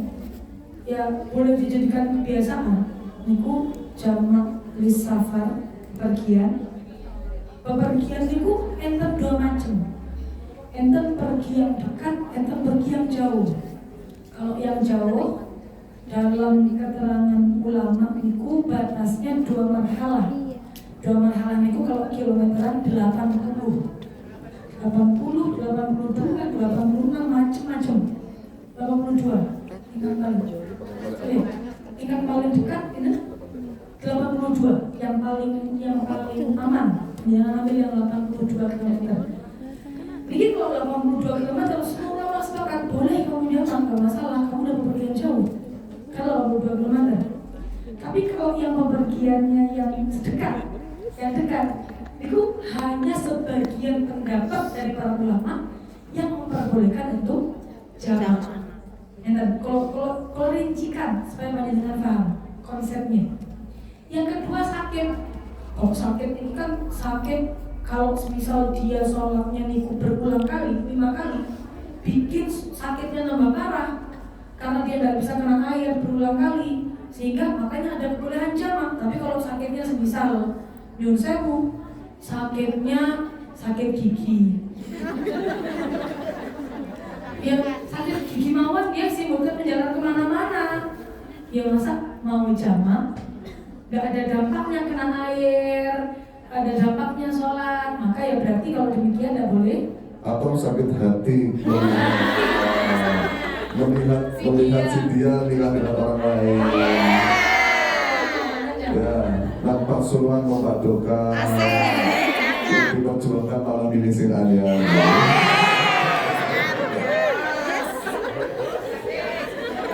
[SPEAKER 4] Ya boleh dijadikan kebiasaan. Niku jamak lis safar pergian. Bepergian niku enten 2 macam. Enten pergi yang dekat, enten pergi yang jauh. Kalau yang jauh, dalam keterangan ulama niku batasnya 2 marhalah. 2 marhalah niku kalau kilometeran 80, 82, 86 macam-macam. 82. Tingkat paling dekat ini 82, yang paling aman. Jangan ambil yang 82 km. Jadi kalau 82 km semua ulama sepakat boleh kamu jamak, nggak masalah, kamu udah bepergian jauh. Kalau 82 km. Tapi kalau yang bepergiannya yang dekat, itu hanya sebagian pendapat dari para ulama yang memperbolehkan untuk jamak. Kalau rincikan supaya panjenengan paham konsepnya. Yang kedua sakit. Kalau sakit ini kan sakit, kalau misal dia sholatnya niku berulang kali, 5 kali, bikin sakitnya nambah parah karena dia nggak bisa kena air berulang kali, sehingga makanya ada kebolehan jamak. Tapi kalau sakitnya semisal nyun sewu, sakitnya sakit gigi, ya sakit gigi mawon dia sih bukan menjalan kemana-mana, ya masa mau jamak? Gak ada dampaknya kena air, ada dampaknya sholat, maka ya berarti kalau demikian tidak boleh.
[SPEAKER 1] Atau sakit hati melihat si dia nikah dengan orang lain, ya nampak suruhan membadokan, diperjuangkan malam ini sing alian.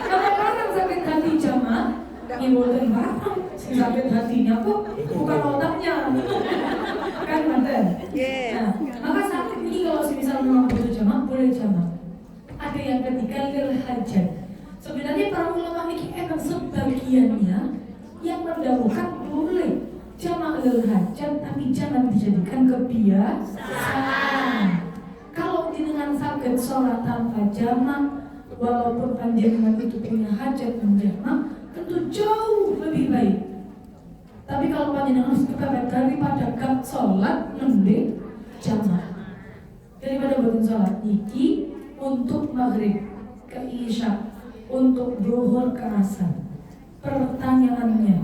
[SPEAKER 4] Kalau orang sakit hati jamak, ya boleh barang. Sakit hatinya kok bukan otaknya, kan mantan. Nah, maka sakit ini kalau misal memang butuh jamak boleh jamak. Ada yang ketiga lil hajat. Sebenarnya para ulama ini emang sebagiannya yang mendahulukan boleh jamak lil hajat, tapi jangan dijadikan kebiasaan. Kalau dengan sakit sholat tanpa jamak, walaupun panjenengan itu punya hajat menjamak, tentu jauh lebih baik. Tapi kalau panjenengan harus kepepet daripada gak sholat, mending jamak. Daripada buatin sholat niki untuk maghrib ke isya, untuk zuhur ke asar. Pertanyaannya,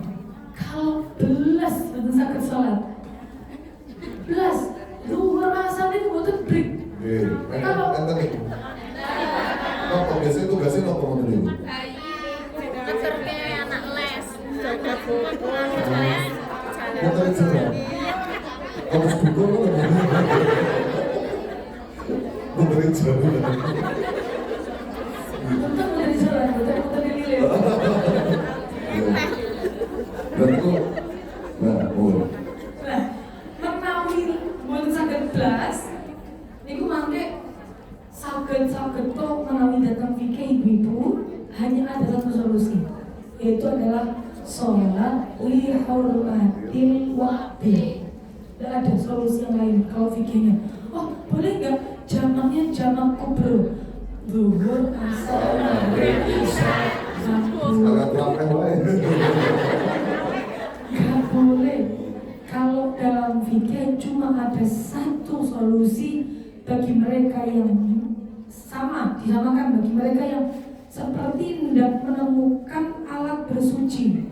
[SPEAKER 4] kalau belas betul sakit sholat, belas zuhur asar itu butuh break. Kalau
[SPEAKER 1] biasanya tugasnya nopo ngoten niku. Motor jalan. Harus buka kok. Motor jalan.
[SPEAKER 4] untuk dari jalan, betul dililit.
[SPEAKER 1] Dan itu, nah,
[SPEAKER 4] Nah, menawi buat sakit belas, niku mangke sakit yaitu adalah sholat li hurmatil waqti. Tidak ada solusi yang lain kalau fikirnya. Oh, boleh nggak jamaknya jamak kubro? Zuhur, asar, maghrib, isya,
[SPEAKER 1] Agak ramai lain.
[SPEAKER 4] nggak boleh. Kalau dalam fikih cuma ada satu solusi bagi mereka yang disamakan bagi mereka yang seperti tidak menemukan alat bersuci,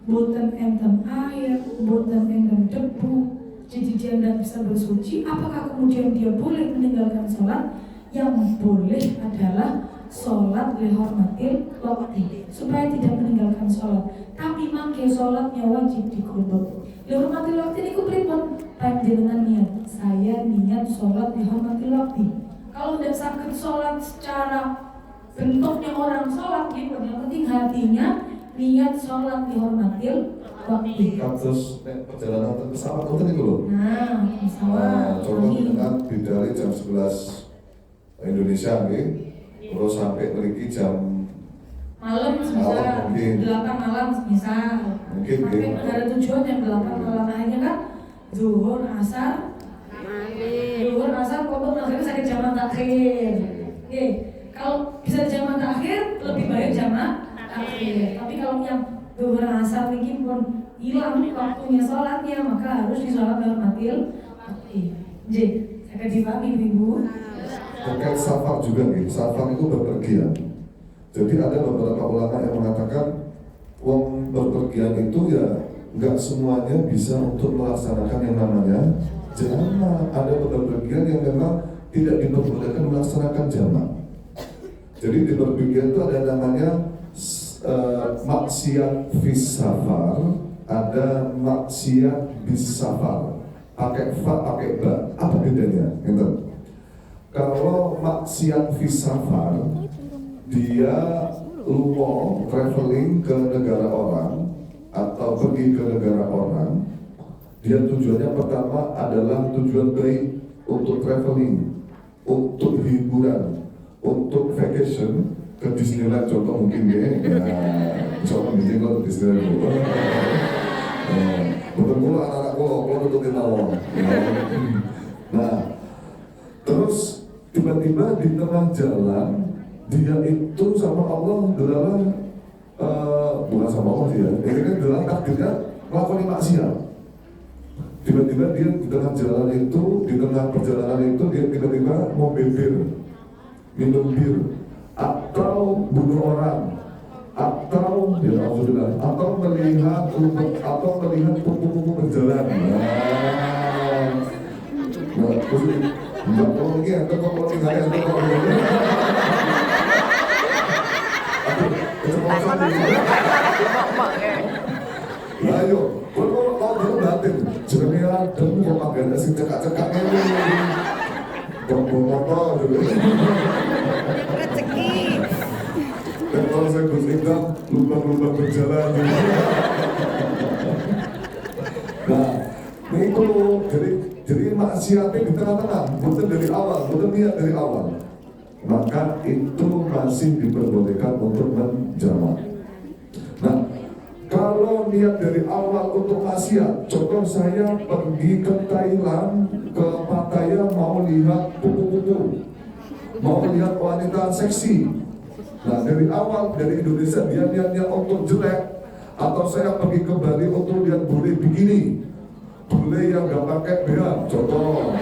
[SPEAKER 4] boten enten air, boten enten debu, jadi dia tidak bisa bersuci. Apakah kemudian dia boleh meninggalkan sholat? Yang boleh adalah sholat lihormatil waqti, supaya tidak meninggalkan sholat. Tapi mangke sholatnya wajib dikodok. Lihormatil waqti ini kupripun panjenengan niat, saya niat sholat lihormatil waqti. Kalau tidak sakit sholat secara bentuknya orang sholat gitu, yang penting hatinya niat sholat lihormatil waqti.
[SPEAKER 1] Kasus perjalanan pesawat itu nih loh.
[SPEAKER 4] Nah, pesawat.
[SPEAKER 1] Contoh dengan dari jam 11 Indonesia nih, terus sampai pergi jam
[SPEAKER 4] malam semisal
[SPEAKER 1] mungkin.
[SPEAKER 4] 8 malam semisal
[SPEAKER 1] Mungkin,
[SPEAKER 4] sampai
[SPEAKER 1] mungkin.
[SPEAKER 4] negara tujuan jam 8 malam akhirnya kan zuhur asar zuhur asar kodok akhirnya sakit jamak takhir. Oke, kalau bisa jamak takhir lebih baik jamak takhir. Tapi kalau yang zuhur asar ini pun hilang waktunya sholatnya, maka harus disolat dalam matil. J, saya dipahami ibu.
[SPEAKER 1] Terkait safar juga nih, safar itu berpergian. Jadi ada beberapa ulama yang mengatakan uang berpergian itu ya nggak semuanya bisa untuk melaksanakan yang namanya jamak. Ada bepergian yang memang tidak diperbolehkan melaksanakan jamak. Jadi di berpergian itu ada namanya maksiat fis safar, ada maksiat bis safar. Pakai fa, pakai ba. Apa bedanya? Gitu. Kalau maksiat fis safar, dia lungo traveling ke negara orang atau pergi ke negara orang, dia tujuannya pertama adalah tujuan baik untuk traveling, untuk hiburan, untuk vacation ke Disneyland contoh mungkin ya, contoh mungkin kalau Disneyland dulu. Betul mulu anak-anak kalau tutupin awal. Nah, terus tiba-tiba di tengah jalan dia itu sama Allah adalah bukan sama Allah sih ya, ini kan adalah takdirnya melakukan maksiat. Tiba-tiba dia di tengah jalan itu, di tengah perjalanan itu dia tiba-tiba mau beber, minum bir, atau bunuh orang, atau ya alhamdulillah, atau melihat kupu-kupu berjalan. Nah, terus enggak tahu lagi atau kalau tinggalnya atau kalau ayo, kalau dulu batin, jenenge adem kok pagane sing cekak-cekak ngene. Bombong dulu.
[SPEAKER 3] Rezeki.
[SPEAKER 1] Dan kalau saya Gus Ikram, lubang-lubang berjalan. Nah, itu jadi maksiatnya di tengah-tengah, bukan dari awal, bukan niat dari awal. Maka itu masih diperbolehkan untuk menjamak. Nah, kalau niat dari awal untuk maksiat, contoh saya pergi ke Thailand, ke Pattaya mau lihat kupu-kupu, mau lihat wanita seksi. Nah, dari awal dari Indonesia dia niatnya untuk jelek, atau saya pergi ke Bali untuk lihat bule bikini, bule yang gak pakai BH, contoh.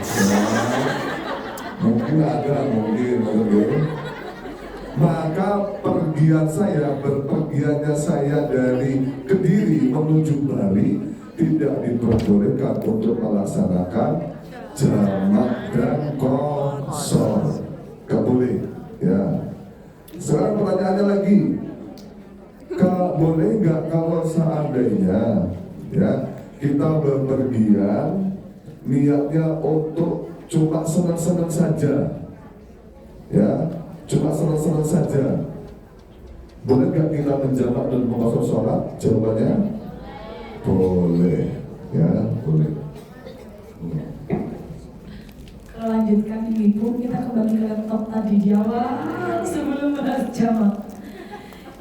[SPEAKER 1] Mungkin ada, mungkin. Maka berpergiannya saya dari Kediri menuju Bali tidak diperbolehkan untuk melaksanakan jamak dan qasar. Gak boleh, ya. Sekarang pertanyaannya lagi, boleh nggak kalau seandainya ya kita berpergian niatnya untuk cuma senang-senang saja, ya, cuma senang-senang saja, boleh nggak kita menjamak dan mengqasar sholat? Jawabannya boleh, ya, boleh.
[SPEAKER 4] Kalau lanjutkan ibu, kita kembali ke laptop tadi di awal sebelum bahas jamak.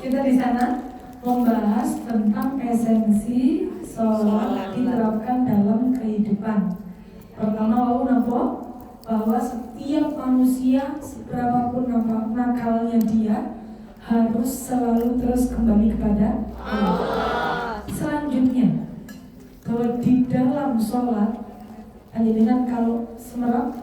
[SPEAKER 4] Kita di sana membahas tentang esensi sholat diterapkan dalam kehidupan. Pertama, bahwa setiap manusia seberapapun nakalnya dia harus selalu terus kembali kepada Allah. Selanjutnya, bahwa di dalam sholat, hanya dengan kalau semerap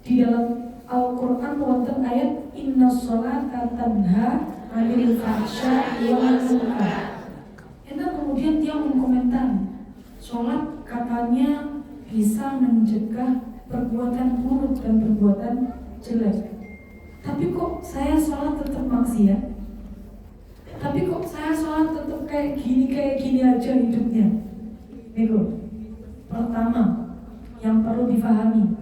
[SPEAKER 4] di dalam Al-Quran wonten ayat inna sholata tanha 'anil fahsya'i wal munkar. Itu kemudian dia mengkomentari sholat katanya bisa mencegah perbuatan buruk dan perbuatan jelek. Tapi kok saya sholat tetap maksiat? Tapi kok saya sholat tetap kayak gini aja hidupnya? Nego. Pertama, yang perlu difahami,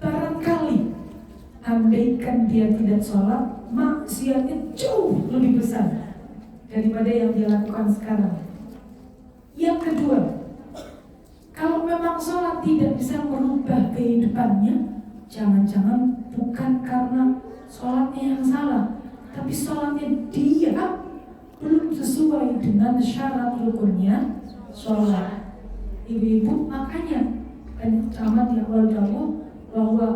[SPEAKER 4] barangkali andaikan dia tidak sholat, maksiatnya jauh lebih besar daripada yang dia lakukan sekarang. Yang kedua, kalau memang sholat tidak bisa merubah kehidupannya, jangan-jangan bukan karena sholatnya yang salah, tapi sholatnya dia belum sesuai dengan syarat rukunnya sholat. Ibu-ibu, makanya banyak ceramah di awal dahulu bahwa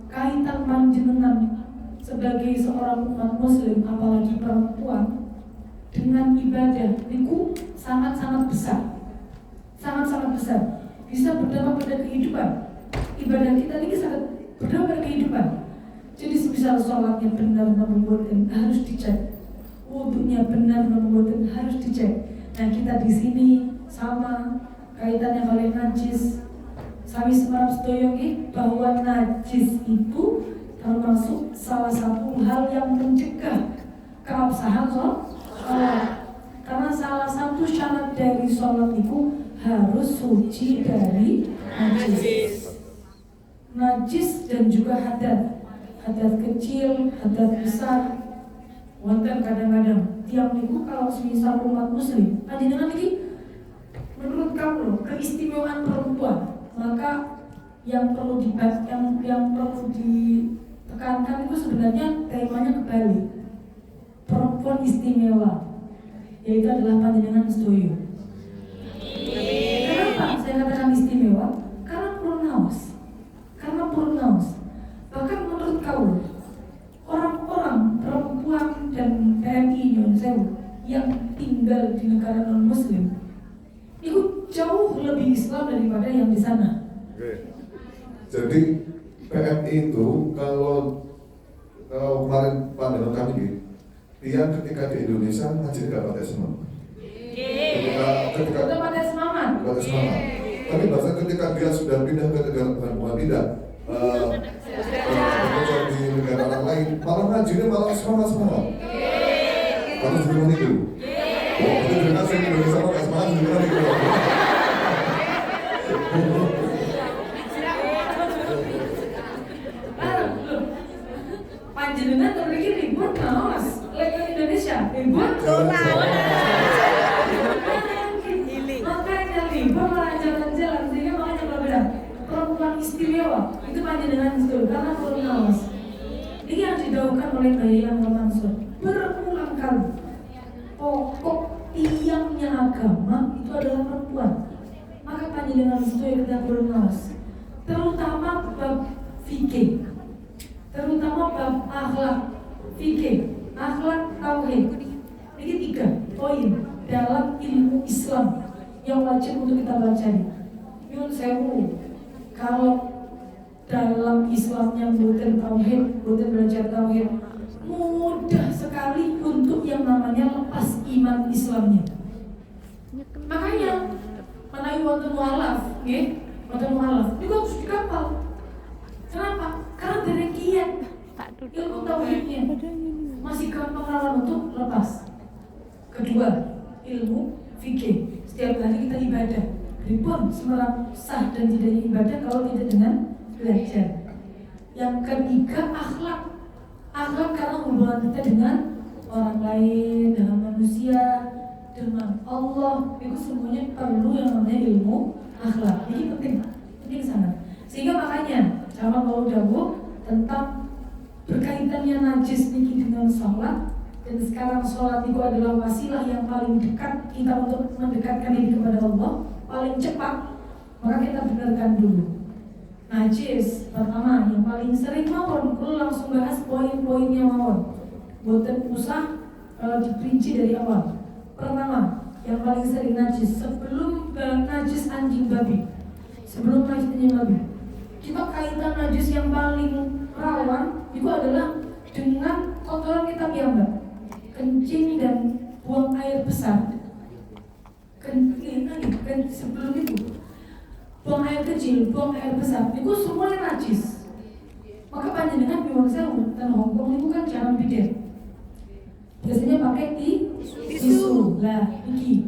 [SPEAKER 4] kaitan panjenengan sebagai seorang umat muslim, apalagi perempuan, dengan ibadah itu sangat-sangat besar. Sangat-sangat besar. Bisa berdampak pada kehidupan. Ibadah kita ini sangat berdampak pada kehidupan. Jadi semisal sholatnya benar membuatkan harus dicek, wudunya benar membuatkan harus dicek. Nah, kita di sini sama kaitannya oleh najis. Sami semarap sedoyo bahwa najis itu termasuk salah satu hal yang mencegah keabsahan sholat. Karena salah satu syarat dari sholat itu harus suci dari najis. Najis dan juga hadat kecil, hadat besar. Wonten kadang-kadang tiang niku kalau semisal umat muslim, panjenengan iki menurut kamu keistimewaan perempuan, maka yang perlu yang perlu ditekankan itu sebenarnya temanya kebalik. Perempuan istimewa, yaitu adalah panjenengan sedoyo. Kenapa saya katakan istimewa? Karena purnaus. Bahkan menurut kau, orang-orang perempuan dan PMI Nyon Sewu yang tinggal di negara non Muslim itu jauh lebih Islam daripada yang di sana.
[SPEAKER 1] Oke. Jadi PMI itu kalau kemarin pandangan kami, dia ketika di Indonesia ngaji nggak pakai semua. Ketika
[SPEAKER 4] pada semangat.
[SPEAKER 1] Tapi bahasa ketika dia sudah pindah ke negara bukan pindah, di negara orang lain, malah ngajinya malah semangat. Harus gimana itu? Oh, itu dengan saya di Indonesia pakai semangat gimana itu?
[SPEAKER 4] Panjenengan terpikir ribut naos, lek Indonesia ribut. Makanya ribut malah jalan-jalan sehingga makanya kalau bilang perempuan istimewa itu panjenengan itu karena naos. Ini yang didaukan oleh Bayilan Mansur berulang kali. Pokok tiangnya agama itu adalah perempuan. Maka panjenengan itu yang kita naos, terutama bab fikih. Terutama bab akhlak, fikih, akhlak, tauhid. Ini 3 poin dalam ilmu Islam yang wajib untuk kita pelajari. Yun sewu, kalau dalam Islamnya bukan tauhid, bukan belajar tauhid, mudah sekali untuk yang namanya lepas iman Islamnya. Makanya menawi wonten mualaf, nggih, wonten mualaf, itu harus dikapal. Kenapa? Karena dari kiat ilmu tauhidnya masih gampang rawan untuk lepas. Kedua, ilmu fikih. Setiap hari kita ibadah. Ribon semerap sah dan tidaknya ibadah kalau tidak dengan belajar. Yang ketiga, akhlak. Akhlak karena hubungan kita dengan orang lain, dengan manusia, dengan Allah. Itu semuanya perlu yang namanya ilmu akhlak. Ini penting sangat. Sehingga makanya sama mau dawuh tentang berkaitannya najis niki dengan sholat, Dan sekarang sholat itu adalah wasilah yang paling dekat kita untuk mendekatkan diri kepada Allah, paling cepat. Maka kita benarkan dulu. Najis pertama yang paling sering mawon, perlu langsung bahas poin-poinnya mawon. Boten usah diperinci dari awal. Pertama, yang paling sering najis sebelum najis anjing babi. Sebelum najis anjing babi. Kita kaitan najis yang paling rawan itu adalah dengan kotoran kita piyambak. Kencing dan buang air besar. Sebelum itu buang air kecil, buang air besar, itu semuanya najis. Maka panjenengan biwang sewu dan Hongkong itu kan jarang bidet. Biasanya pakai tisu. Lah, iki.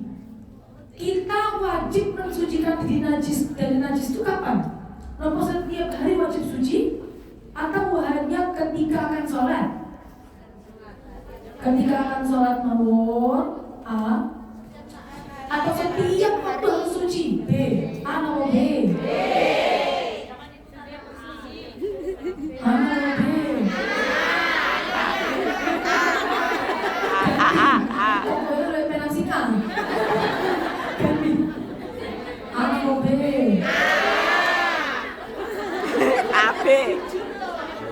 [SPEAKER 4] Kita wajib mensucikan diri najis dari najis itu kapan? Nopo setiap hari wajib suci atau hanya ketika akan sholat? Ketika akan sholat mawon A, atau setiap waktu harus suci B, A atau B? A atau B? Kok boleh lebih penasikan? A atau B?
[SPEAKER 3] AB.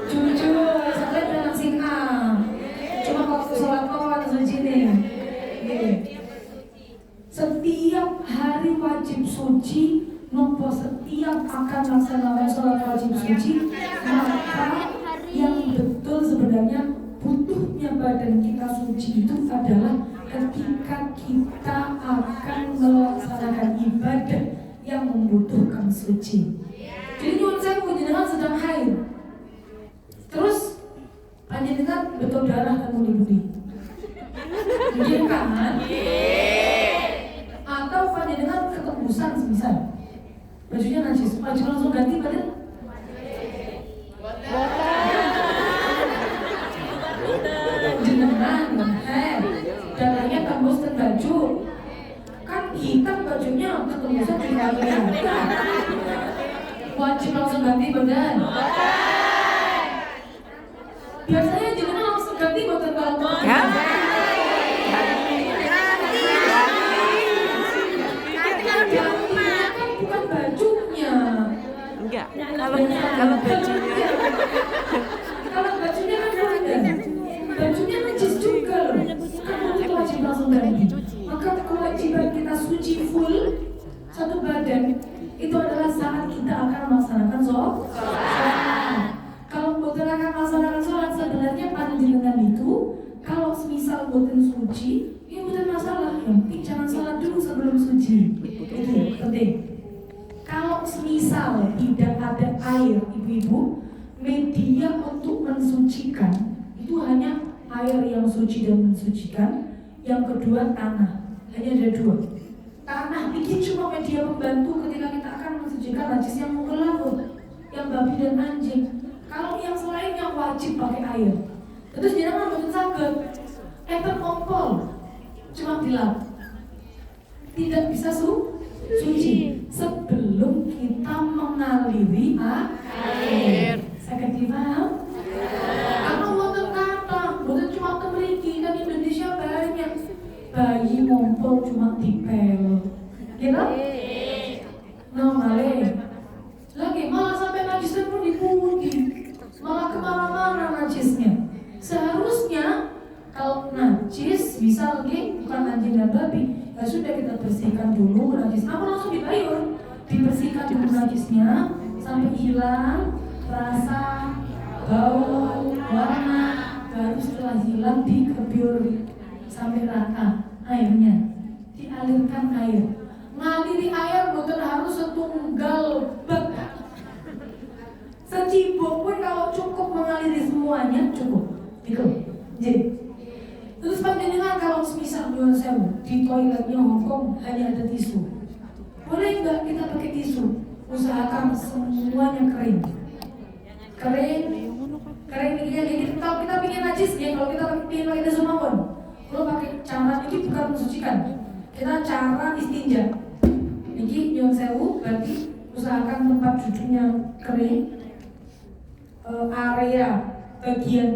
[SPEAKER 4] Jujur, saya penasikan A. Cuma waktu sholat mawon suci nih. Setiap hari wajib suci, nopo setiap akan melaksanakan sholat wajib suci, maka yang betul sebenarnya butuhnya badan kita suci itu adalah ketika kita akan melaksanakan ibadah yang membutuhkan suci. Jadi nyuwun saya panjenengan sedang haid, terus panjenengan betul darah kan budi-budi, iya kan? Atau panjenengan ketembusan semisal bajunya najis, baju langsung ganti badan? Jenengan, darahnya tembus ke baju, kan hitam bajunya ketembusan juga kelihatan. Wajib langsung ganti badan? Biasanya jenengan langsung ganti badan kalau bukan bajunya.
[SPEAKER 3] Enggak. Kalau bajunya.
[SPEAKER 4] Kalau bajunya kan ada. Bajunya najis juga loh. Kan itu wajib langsung ganti. Maka kewajiban kita suci full satu badan itu adalah saat kita akan melaksanakan sholat. Kalau boten akan melaksanakan sholat, sebenarnya panjenengan itu kalau semisal boten suci, ya boten masalah. Yang penting jangan sholat dulu sebelum suci. Itu penting. Kalau semisal tidak ada air, ibu-ibu, media untuk mensucikan itu hanya air yang suci dan mensucikan. Yang kedua tanah, hanya ada dua. Tanah ini cuma media pembantu ketika kita akan mensucikan najis yang mau ke laut, yang babi dan anjing. Kalau yang selainnya wajib pakai air. Terus jangan betul sakit, kompol, cuma bilang tidak bisa suci sebelum kita mengaliri air. Sakit dipaham? Karena wonten kata, wonten cuma temriki kan Indonesia banyak. Bayi ngompol cuma dipel, gitu? Nah malah, lagi malah sampai najisnya pun dipuji, malah kemana-mana najisnya. Seharusnya kalau najis, misal bukan anjing dan babi, ya sudah kita bersihkan dulu najis. Apa langsung dibayur? Dibersihkan dulu najisnya sampai hilang rasa, bau, warna, baru setelah hilang dikebyur sampai rata airnya, dialirkan air. Ngaliri air bukan harus setunggal bak. Secibuk pun kalau cukup mengaliri semuanya cukup. Gitu. Jadi terus panjenengan kalau semisal nyuwun sewu di toiletnya Hongkong hanya ada tisu, boleh nggak kita pakai tisu? Usahakan semuanya kering. Kering ya, jadi kalau kita bikin najis ya, kalau kita bikin pakai tisu mawon, kalau pakai cara ini bukan mensucikan, kita cara istinja. Ini nyuwun sewu berarti usahakan tempat duduknya kering, area bagian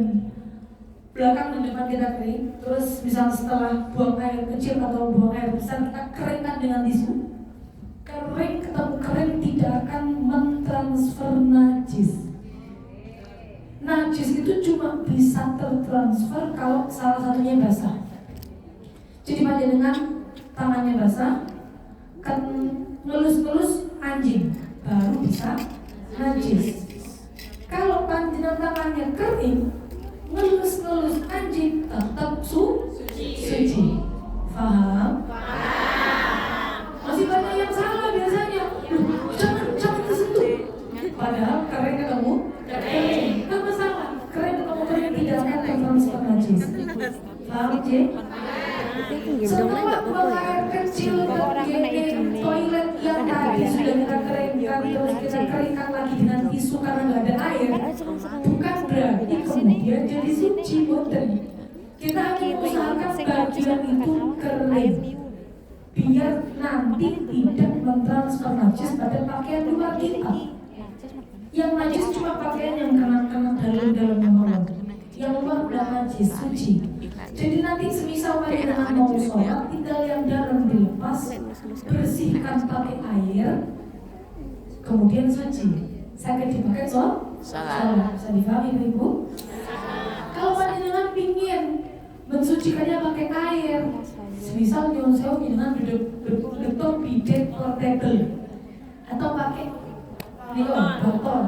[SPEAKER 4] belakang dan depan kita kering, terus misal setelah buang air kecil atau buang air besar kita keringkan dengan tisu. Kering ketemu kering tidak akan mentransfer najis. Najis itu cuma bisa tertransfer kalau salah satunya basah. Jadi panjenengan tangannya basah, kan ngelus-ngelus anjing, baru bisa najis. Kalau panjenengan tangannya kering, ngelus-ngelus anjing tetap suci. Paham? Masih banyak yang salah biasanya. Jangan disentuh. Padahal kering ketemu kering. Gak masalah. Kering ketemu kering tidak akan tertransfer najis. Paham, J? Setelah buang air kecil dan toilet yang tadi sudah kita keringkan, terus kita keringkan lagi dengan tisu karena nggak ada air, bukan berarti kemudian jadi suci, boten. Kita akan usahakan bagian itu kering, biar nanti tidak mentransfer najis pada pakaian luar kita. Yang najis cuma pakaian yang kena dalam yang yang luar udah najis, suci. Jadi nanti semisal panjenengan mau sholat, tinggal yang dalam dilepas, bersihkan pakai air, kemudian suci. Saya akan dipakai sholat. Bisa difahami Ibu? Kalau panjenengan pingin mensucikannya pakai air, semisal nyon sewu dengan betul bidet portable atau pakai botol.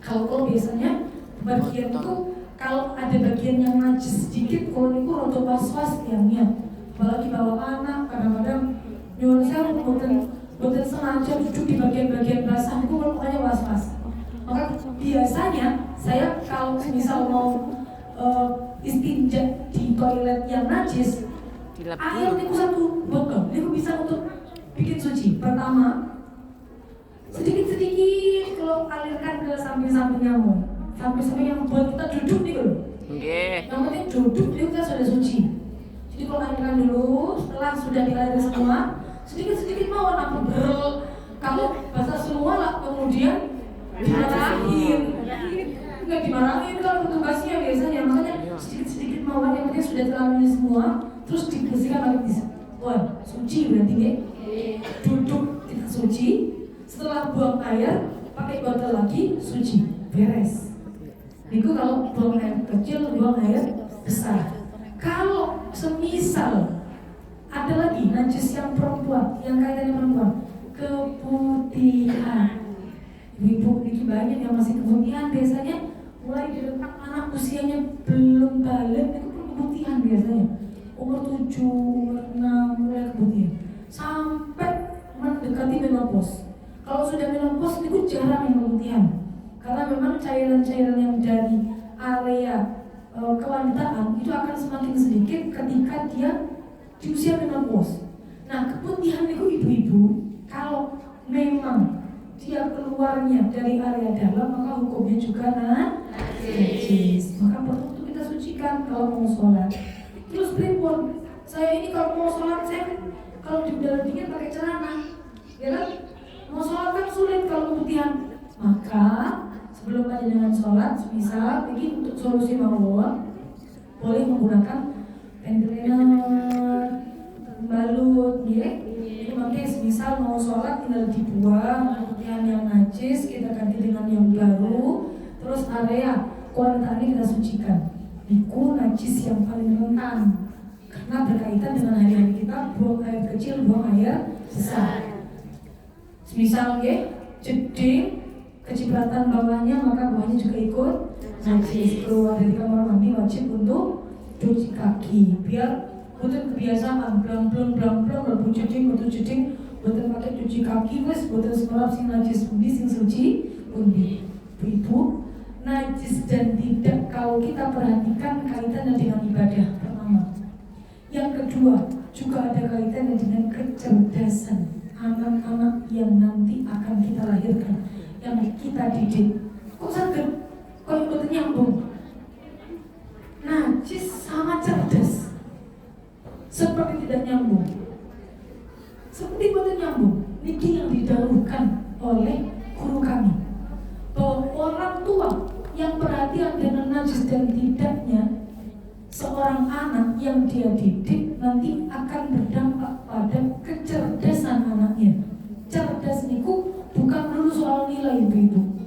[SPEAKER 4] Kalau biasanya bagian itu kalau ada bagian yang najis sedikit, kalau itu roto was-was tiangnya, apalagi bawa anak, kadang-kadang nyuruh saya boten sengaja duduk di bagian-bagian basah itu pokoknya was-was. Maka biasanya saya kalau misal mau istinja di toilet yang najis, air itu satu botol, itu bisa untuk bikin suci. Pertama, sedikit-sedikit kalau alirkan ke samping-samping nyamuk. Sampai yang buat kita duduk nih loh. Yang penting duduk itu kita sudah suci. Jadi kalau alirkan dulu, setelah sudah dialir semua, sedikit-sedikit mau apa berel. Kalau basah semua lah, kemudian dimarahin. Enggak dimarahin kalau petugasnya biasanya. Makanya sedikit-sedikit mau yang penting sudah teraliri semua, terus dibersihkan lagi di suci berarti ya. Duduk kita suci, setelah buang air pakai botol lagi suci, beres. Itu kalau buang air kecil, buang air besar. Kalau semisal ada lagi najis yang perempuan, yang kaitannya perempuan, keputihan. Ibu ini banyak yang masih keputihan biasanya mulai dari anak usianya belum balik itu keputihan biasanya. Umur 7, umur 6 mulai keputihan sampai mendekati menopause. Kalau sudah menopause itu jarang yang keputihan. Karena memang cairan-cairan yang dari area kewanitaan itu akan semakin sedikit ketika dia di usia menopause. Nah, keputihan itu ibu-ibu kalau memang dia keluarnya dari area dalam maka hukumnya juga najis. Maka perlu kita sucikan kalau mau sholat. Terus pripun? Saya ini kalau mau sholat saya kalau di udara dingin pakai celana, ya kan? Mau sholat kan sulit kalau keputihan. Maka sebelum panjenengan sholat, misal begini untuk solusi mawon, boleh menggunakan hand cleaner, balut, ya. Jadi makanya misal mau sholat tinggal dibuang keputihan yang najis, kita ganti dengan yang baru, terus area kualitasnya kita sucikan. Itu najis yang paling rentan karena berkaitan dengan hari-hari kita, buang air kecil, buang air besar. Misal ya, jeding kecipratan bawahnya maka bawahnya juga ikut najis. Keluar dari kamar mandi wajib untuk cuci kaki biar bukan kebiasaan blang lebu jeding bukan pakai cuci kaki wes bukan sekolah sing najis pundi sing suci pundi. Ibu, najis dan tidak kalau kita perhatikan kaitannya dengan ibadah pertama. Yang kedua juga ada kaitannya dengan kecerdasan anak-anak yang nanti akan kita lahirkan, yang kita didik. Kok sakit? Kok ikut nyambung? Najis sama cerdas seperti tidak nyambung. Seperti ikut nyambung. Ini yang didahulukan oleh guru kami, bahwa orang tua yang perhatian dengan najis dan tidaknya seorang anak yang dia didik nanti akan berdampak pada kecerdasan anaknya. Cerdas niku bukan melulu soal nilai ibu-ibu.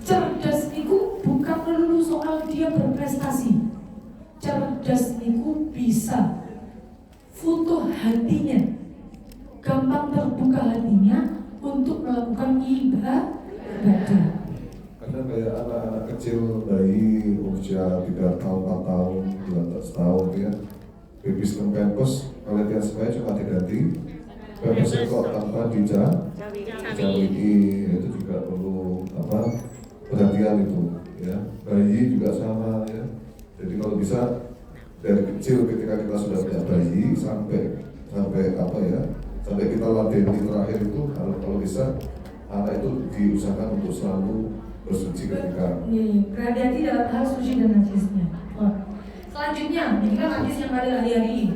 [SPEAKER 4] Cerdas niku bukan melulu soal dia berprestasi. Cerdas niku bisa futuh hatinya, gampang terbuka hatinya untuk melakukan ibadah.
[SPEAKER 1] Karena kayak anak-anak kecil, bayi usia 3 tahun, 4 tahun, 2 tahun ya, baby pampers, kalau dia supaya cuma diganti pampersnya kok tanpa dijawiki, itu juga perlu perhatian itu ya. Bayi juga sama ya. Jadi kalau bisa dari kecil ketika kita sudah punya bayi sampai kita latih terakhir itu kalau bisa anak itu diusahakan untuk selalu bersuci ketika.
[SPEAKER 4] Berhati-hati dalam hal suci dan najisnya. Selanjutnya, ini kan najis yang ada hari-hari.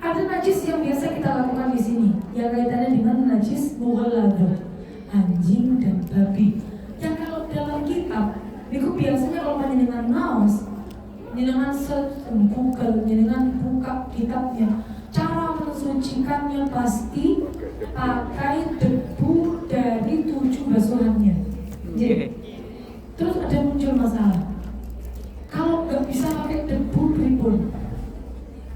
[SPEAKER 4] Ada najis yang biasa kita lakukan di sini, yang kaitannya dengan najis mughalladhah, anjing dan babi. Yang kalau dalam kitab, itu biasanya kalau panjenengan ngaos, panjenengan Google, panjenengan buka kitabnya, cara mensucikannya pasti pakai debu dari 7 basuhannya. Terus ada muncul masalah. Kalau nggak bisa pakai debu pripun?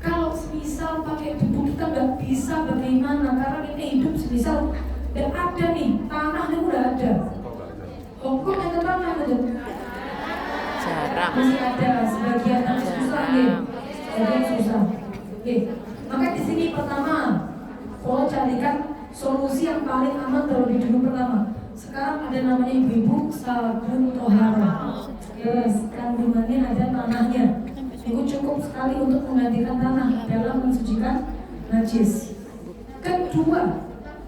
[SPEAKER 4] Kalau semisal pakai debu kita nggak bisa bagaimana? Karena kita hidup semisal nggak ada nih, tanahnya udah ada. Kok ada tanah ada?
[SPEAKER 3] Jarang.
[SPEAKER 4] Masih ada sebagian yang susah nih, sebagian susah. Maka di sini pertama, kalau carikan solusi yang paling aman terlebih dulu pertama. Sekarang ada namanya ibu-ibu sabun tohara. Yes, kandungannya ada tanahnya. Itu cukup sekali untuk menggantikan tanah dalam mensucikan najis. Kedua,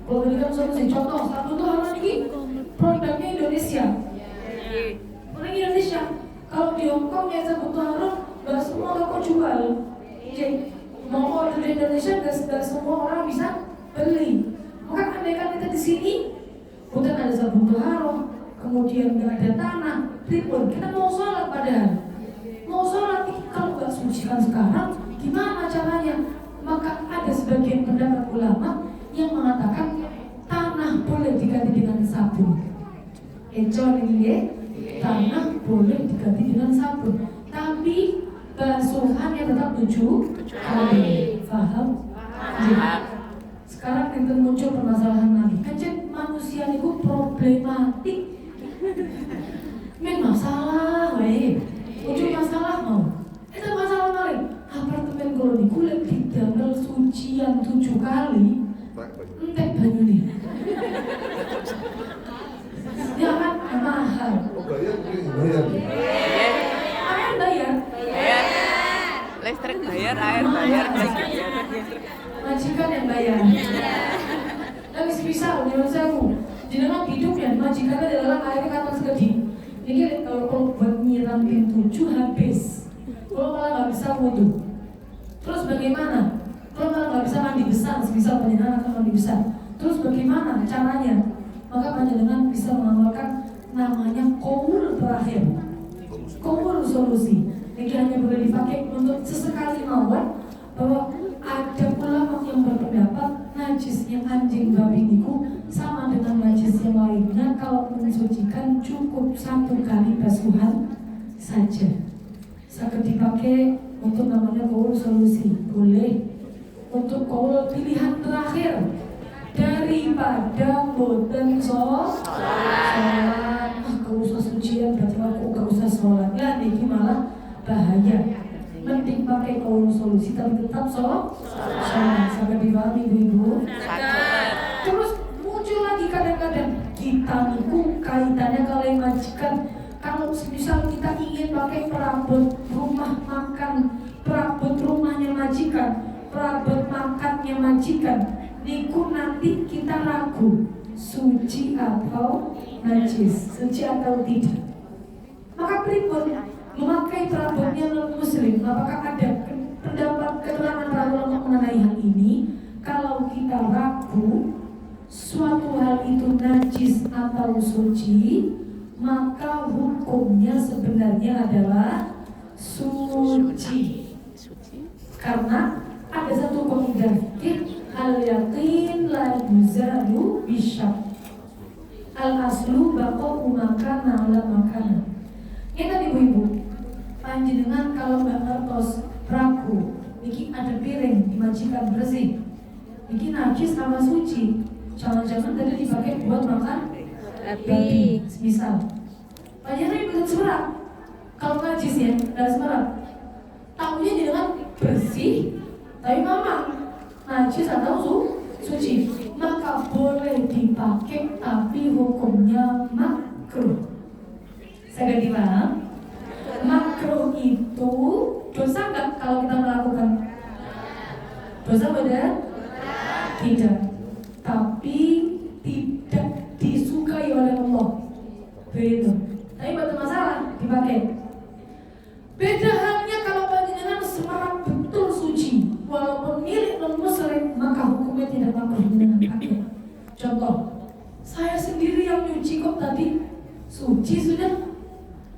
[SPEAKER 4] kalau berikan solusi, contoh sabun tohara ini produknya Indonesia. Orang Indonesia. Kalau di Hongkong ya sabun tohara nggak semua toko jual. Jadi mau order di Indonesia nggak semua orang bisa beli. Maka andaikan kita di sini bukan ada sabun tohara, kemudian nggak ada tanah, ribut. Kita mau sholat padahal, mau sholat kalau nggak sucikan sekarang, gimana caranya? Maka ada sebagian pendapat ulama yang mengatakan tanah boleh diganti dengan sabun. Tanah boleh diganti dengan sabun, tapi basuhannya tetap 7 kali. Paham? Sekarang kita muncul permasalahan lagi. Kajian manusia itu problematik. Masalah, muncul masalah mau. Itu masalah lain. Apartemen kalau di kulit didamel sucian 7 kali, entek banyu nih. Ya kan mahal.
[SPEAKER 1] Bayar.
[SPEAKER 4] Air bayar.
[SPEAKER 3] Listrik bayar, air bayar,
[SPEAKER 4] Majikan yang bayar. Tapi sebisa, menurut saya, jenengan hidupnya majikannya adalah airnya kantong segede. Jadi kalau buat nyiram pintu 7 habis. Kalau malah nggak bisa wudhu. Terus bagaimana? Kalau malah nggak bisa mandi besar, sebisa panjenengan akan mandi besar. Terus bagaimana caranya? Maka panjenengan bisa mengamalkan namanya qaul terakhir. Qaul solusi. Ini hanya boleh dipakai untuk sesekali mawar, bahwa ada ulama yang berpendapat najisnya anjing babi niku sama dengan najis yang lainnya. Kalau mensucikan cukup 1 kali basuhan saja. Sangat dipakai untuk namanya qaul solusi. Boleh untuk qaul pilihan terakhir daripada boten sholat. Gak usah sucian, berarti aku gak usah sholat. Ya, ini malah bahaya. Mending pakai qaul solusi tapi tetap sholat. Sampai dipahami ibu-ibu. Terus muncul lagi kadang-kadang kita niku kaitannya kalau majikan. Kalau misal kita ingin pakai perabot rumah makan, perabot rumahnya majikan, perabot makannya majikan, niku nanti kita ragu suci atau najis, suci atau tidak. Maka pripun memakai perabotnya non-muslim? Apakah ada pendapat keterangan para ulama mengenai hal ini? Kalau kita ragu suatu hal itu najis atau suci, maka hukumnya sebenarnya adalah suci.
[SPEAKER 3] Suci.
[SPEAKER 4] Karena ada satu kaidah al-yaqin la yuzalu bisyak. Al-aslu baqa'u makana ala makana. Ini ibu-ibu, panjenengan kalau nggak ngertos ragu, iki ada piring dimajikan bersih, iki najis sama suci, jangan-jangan tadi dipakai buat makan babi, misal. Panjenengan ikut semerap, kalau najis ya, dan semerap, tahunya dengan bersih, tapi memang najis atau suci, maka boleh dipakai, tapi hukumnya makruh. Saya ganti paham? Makruh itu dosa nggak kalau kita melakukan? Dosa benar? Tidak. Tapi tidak disukai oleh Allah. Begitu. Tapi betul masalah dipakai. Beda halnya kalau panjenengan semerap betul suci, walaupun milik non-muslim, maka hukumnya tidak makruh dengan pakai. Contoh, saya sendiri yang nyuci kok tadi suci sudah.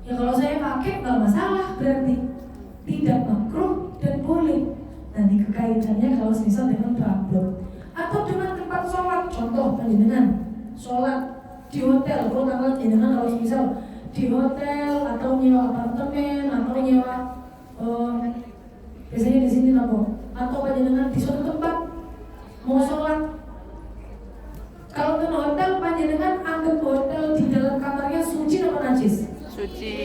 [SPEAKER 4] Ya kalau saya pakai nggak masalah, berarti tidak makruh dan boleh. Nanti kekaitannya kalau misal dengan tablet atau dengan tempat sholat. Contoh panjenengan sholat di hotel, kalau tanggal jenengan kalau misal di hotel atau nyewa apartemen atau nyewa biasanya di sini apa? Atau panjenengan di suatu tempat mau sholat. Kalau ke hotel panjenengan anggap hotel di dalam kamarnya suci atau najis?
[SPEAKER 3] Suci.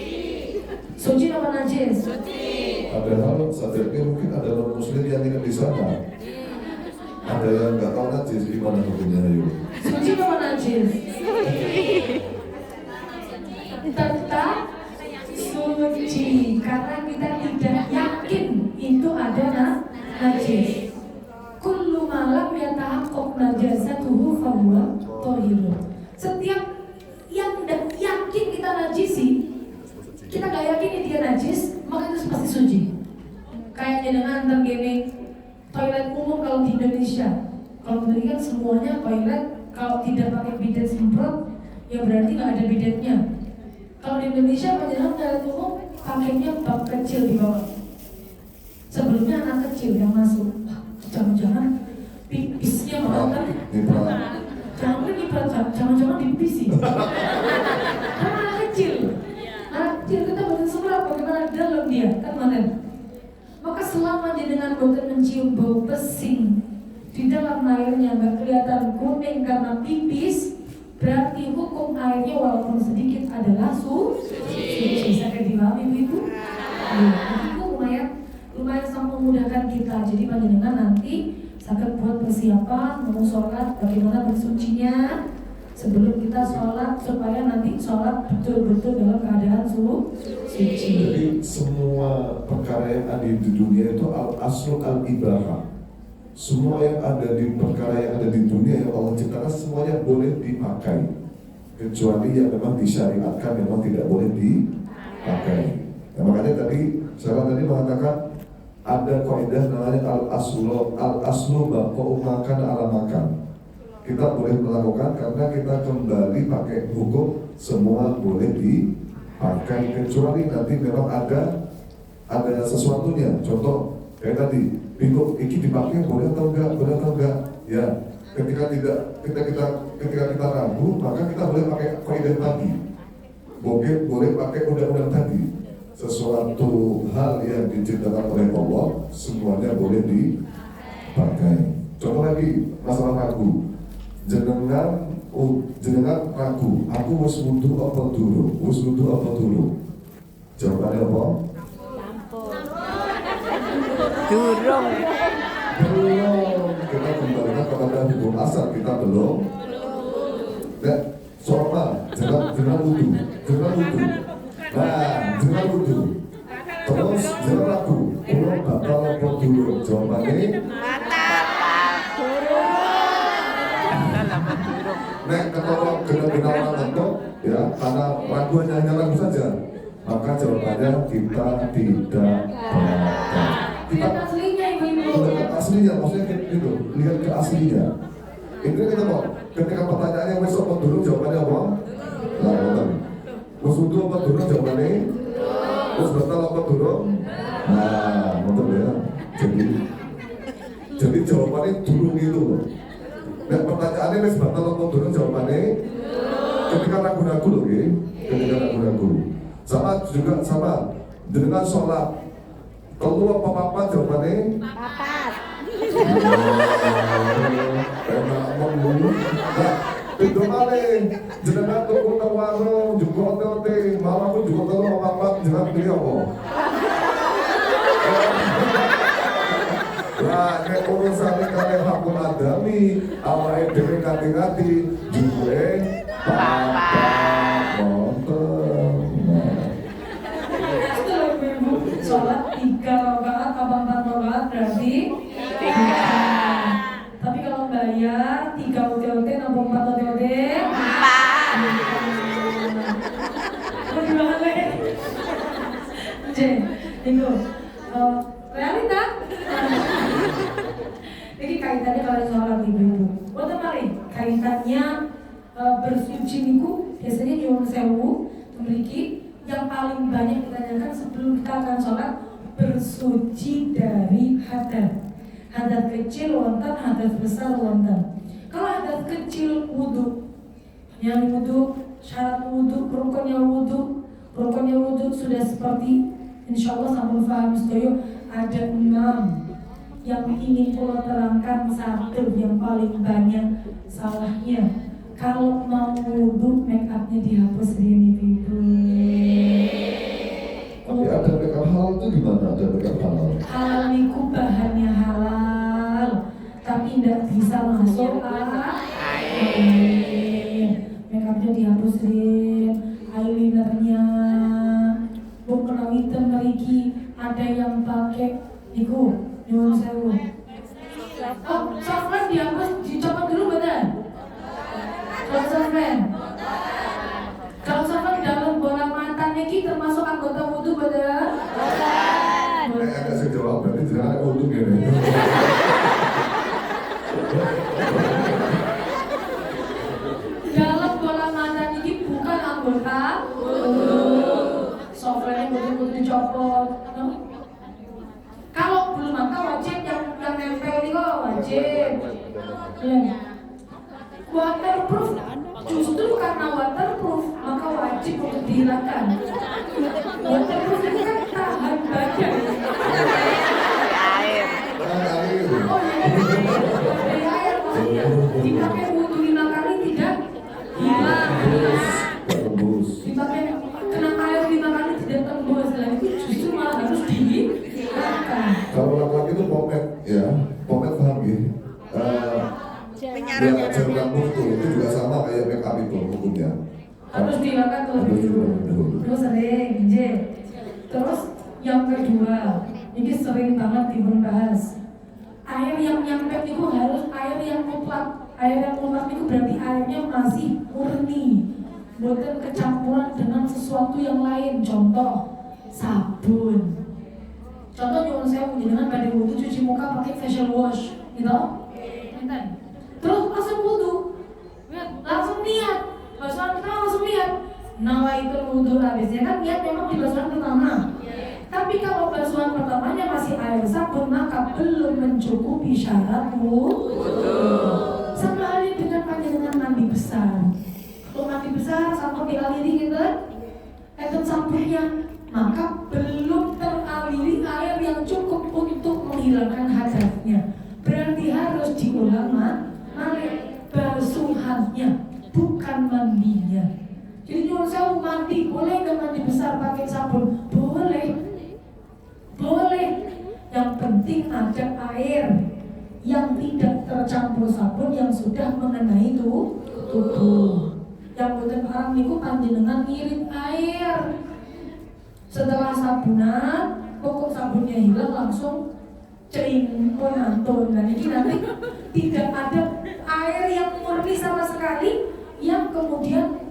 [SPEAKER 4] Suci apa najis?
[SPEAKER 3] Suci.
[SPEAKER 1] Padahal sadarnya mungkin ada non muslim yang tidak di sana. Ada yang nggak tahu najis, gimana hukumnya ayo?
[SPEAKER 4] Suci apa najis? Tetap suci karena kita tidak yakin itu ada najis. Kullu malam yatahaqqaq najasatuhu fahuwa thahirun. Setiap yang tidak yakin kita najisi, kita nggak yakin dia najis, maka itu pasti suci. Kayaknya dengan gini, toilet umum kalau di Indonesia, kalau tadi kan semuanya toilet, kalau tidak pakai bidet semprot, ya berarti nggak ada bidetnya. Kalau di Indonesia panjenengan toilet umum pakainya bak kecil di bawah. Sebelumnya anak kecil yang masuk, jangan-jangan pipisnya makan. Jangan-jangan dipisi. Karena anak kecil kita badan seberapa, bagaimana di dalam dia, kan mana? Maka selama dia dengan boten mencium bau pesing di dalam airnya nggak kelihatan kuning karena pipis, berarti hukum airnya walaupun sedikit adalah suci. Saya dipahami ibu-ibu? Itu lumayan sangat memudahkan kita. Jadi panjenengan nanti sangat buat persiapan mau sholat, bagaimana bersucinya sebelum kita sholat supaya nanti sholat betul-betul dalam keadaan suci.
[SPEAKER 1] Jadi semua perkara yang ada di dunia itu al-aslu al-ibahah. Semua yang ada di perkara yang ada di dunia yang Allah ciptakan semuanya boleh dipakai, kecuali yang memang disyariatkan memang tidak boleh dipakai. Nah, makanya tadi saya tadi mengatakan ada kaidah namanya al-aslu baqa'u makan ala makan. Kita boleh melakukan karena kita kembali pakai hukum semua boleh dipakai, kecuali nanti memang ada sesuatunya. Contoh kayak tadi, pintu iki dipakai boleh atau enggak? Ya, ketika kita ragu, maka kita boleh pakai kaidah tadi. Boleh pakai undang-undang tadi. Sesuatu hal yang diciptakan oleh Allah semuanya boleh dipakai. Contoh lagi masalah ragu. Jenengan ragu, aku wis wudu apa durung? Jawabannya apa?
[SPEAKER 3] Durung.
[SPEAKER 1] Belum. Kita kembalikan kepada hukum asal, kita belum. Nah, soal jenengan wudu. Nah, jangan wudu. Terus jangan ragu. Kurang batal apa durung? Jawabannya nek ketolong benar-benar mentok, ya karena raguannya hanya ragu saja, maka jawabannya kita tidak batal. Kita
[SPEAKER 4] aslinya ibu-ibu.
[SPEAKER 1] Aslinya, maksudnya gitu, lihat ke aslinya. Ini kita mau ketika pertanyaannya wes apa dulu jawabannya apa? Nah, wes wudu apa dulu jawabannya? Wis batal apa durung? Nah, betul ya. Jadi jawabannya durung itu loh. Nah, pertanyaannya wis batal apa durung, jawabannya ketika ragu-ragu loh, ya. Ketika ragu-ragu. Sama juga sama dengan sholat. Kalau apa-apa jawabannya
[SPEAKER 3] Papat.
[SPEAKER 1] enak menggulu. Nah, itu maling jenengan tuku ke warung juga ote-ote, malah pun juga kalau apa-apa jenengan pilih apa? Lah, nek urusane kalian hakul adami, awake dhewe ngati-ngati duwe papat wonten.
[SPEAKER 4] Itu loh ibu-ibu, sholat 3 rakaat apa 4 rakaat berarti 3. Tapi kalau bayar 3 OT-OT atau 4 OT-OT 4. Bagaimana? Itu realita. Jadi kaitannya kalau sholat ibu-ibu. Wonten malih kaitannya bersuci niku biasanya nyuwun sewu memiliki yang paling banyak ditanyakan sebelum kita akan sholat bersuci dari hadas. Hadas kecil wonten, hadas besar wonten. Kalau hadas kecil wudu, yang wudu, syarat wudu, rukunnya wudu sudah seperti insyaallah sampun paham sedaya ada 6 yang ingin pulau terangkan. Satu yang paling banyak salahnya kalau mau wudu make upnya dihapus ini ibu.
[SPEAKER 1] Tapi ada makeup halal itu gimana? Ada makeup halal?
[SPEAKER 4] Halal niku bahannya halal, tapi tidak bisa masuk air. Make upnya dihapusin, eyelinernya, bukan hitam lagi. Ada yang pakai niku nyuwun sewu. Oh, softman dihapus, dicopot dulu bener. Kalau softman, di dalam bola mata niki termasuk anggota wudu bener.
[SPEAKER 1] Agak saya jawab, berarti tidak ada untung ya.
[SPEAKER 4] Dalam bola mata niki bukan anggota softwarenya betul-betul dicopot. Kalau belum maka wajib yang nempel nih kok wajib. Ya. Waterproof, justru karena waterproof maka wajib untuk dihilangkan. Waterproof itu kan tahan badai.
[SPEAKER 3] Air.
[SPEAKER 4] Oh iya, dari air maksudnya. Dipakai wudu 5 kali tidak hilang.
[SPEAKER 1] Tembus.
[SPEAKER 4] Dipakai kena air 5 kali tidak tembus. Dan itu justru malah harus dihilangkan.
[SPEAKER 1] Kalau laki-laki itu pomade ya, pomade paham ya? Biar ajar rambut itu juga sama kayak make up itu hukumnya.
[SPEAKER 4] Harus dihilangkan terlebih dulu. Terus sering, terus yang kedua, ini sering banget dibahas. Air yang nyampe itu harus air yang mutlak. Air yang mutlak itu berarti airnya masih murni, bukan kecampuran dengan sesuatu yang lain. Contoh, sabun. Contoh nyuwun sewu dengan badhe wudu cuci muka pakai facial wash, gitu. Terus langsung wudu, langsung niat. Basuhan pertama langsung niat. Nawaitul wudu habisnya kan niat memang di basuhan pertama. Tapi kalau basuhan pertamanya masih air sabun maka belum mencukupi syarat wudu. Sama halnya dengan panjenengan mandi besar. Kalau mandi besar sampai dialiri gitu, sampahnya maka belum teraliri air yang cukup untuk menghilangkan hadasnya. Berarti harus diulang basuhannya, bukan mandinya. Jadi nyuwun sewu mandi, boleh nggak mandi besar pakai sabun? Boleh. Yang penting ada air yang tidak tercampur sabun yang sudah mengenai tubuh. Yang boten parang niku panjenengan ngirit air. Setelah sabunan, pokok sabunnya hilang langsung cering mantun. Dan ini nanti tidak ada air yang murni sama sekali yang kemudian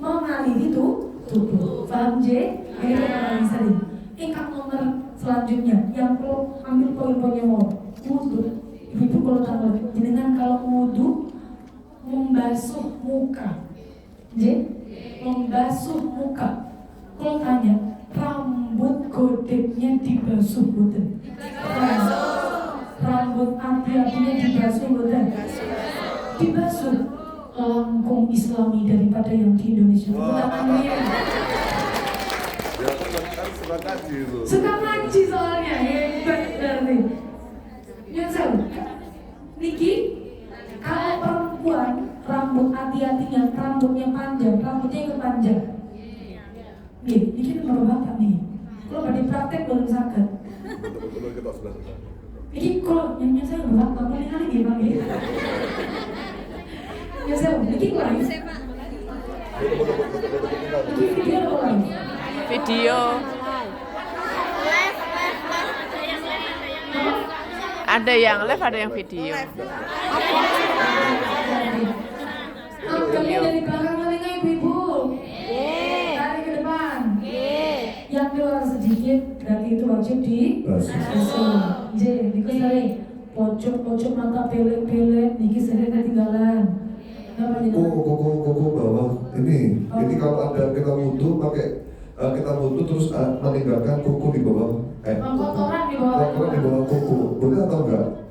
[SPEAKER 4] mengaliri tubuh. Paham J? Air yang paling sering. Ingkang nomor selanjutnya yang perlu ambil poin-poinnya mau wudu. Ibu kalau tahu jenengan kalau wudu membasuh muka. J? Membasuh muka. Kalau tanya rambut dibasuh boten. Rambut hati-hatinya dibasuh boten. Dibasuh. Langkung Islami daripada yang di Indonesia. Amin.
[SPEAKER 1] Ya kan suka kaji itu.
[SPEAKER 4] Suka ngaji soalnya, hebat dari. Nyesel. Niki, kalau perempuan rambut hati-hatinya, rambutnya panjang, rambutnya ikut panjang. Nih, niki nomor bapak nih. Kalau pada praktek belum sakit. Niki kalau yang nyesel bapak, paling kali gimana ya? Nyesel, niki kurang. Niki video kurang.
[SPEAKER 3] Video. Ada yang live, ada yang video.
[SPEAKER 4] Kalian dari belakang telinga ibu-ibu. Tarik ke depan. Yang keluar sedikit berarti itu wajib dibasuh. J, niku sering pojok mata pelek niki sering ketinggalan.
[SPEAKER 1] Koko bawah ini kalau ada kita wudhu pakai kita wudhu terus meninggalkan kuku di bawah
[SPEAKER 4] kotoran di bawah
[SPEAKER 1] kuku, boleh atau enggak?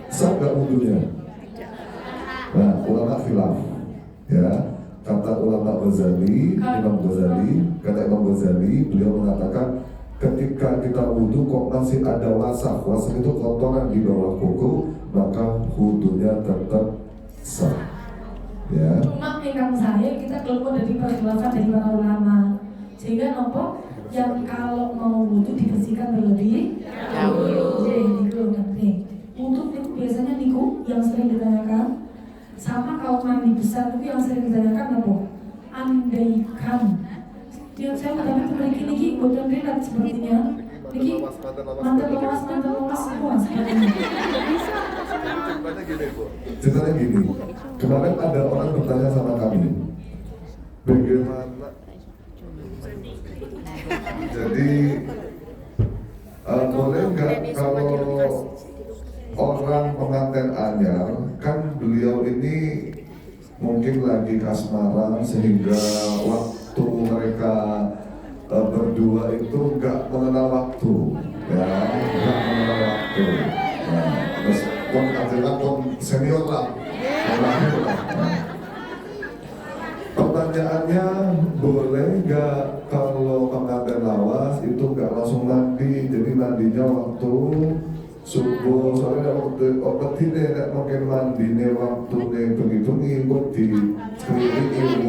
[SPEAKER 1] Sah enggak wudhunya? Nah, ulama khilaf ya, kata ulama Ghazali, Imam Ghazali, beliau mengatakan ketika kita wudhu kok masih ada wasaf itu kotoran di bawah kuku, maka wudhunya tetap sah. Ya.
[SPEAKER 4] Cuma ingkang saya kita keluar dari perjelasan dari para ulama, sehingga nopo yang kalau mau wudhu dibersihkan terlebih dahulu. Jadi niku nih, wudhu itu biasanya niku yang sering ditanyakan, sama kalau mandi besar itu yang sering ditanyakan nopo. Andaikan, dia saya mengatakan memiliki niki boten rinat sepertinya, niki mantel lemas semua sepertinya.
[SPEAKER 1] Ceritanya gini, kemarin ada orang bertanya sama kami, bagaimana? Jadi boleh nggak kalau orang pengantin anyar, kan beliau ini mungkin lagi kasmaran sehingga waktu mereka berdua itu nggak mengenal waktu, ya, nggak mengenal waktu. Nah, terus senior lah. Pertanyaannya, boleh nggak kalau pengantin lawas itu nggak langsung mandi, jadi mandinya waktu subuh, soalnya waktu ini mungkin mandinya waktu begitu ngikut di keliling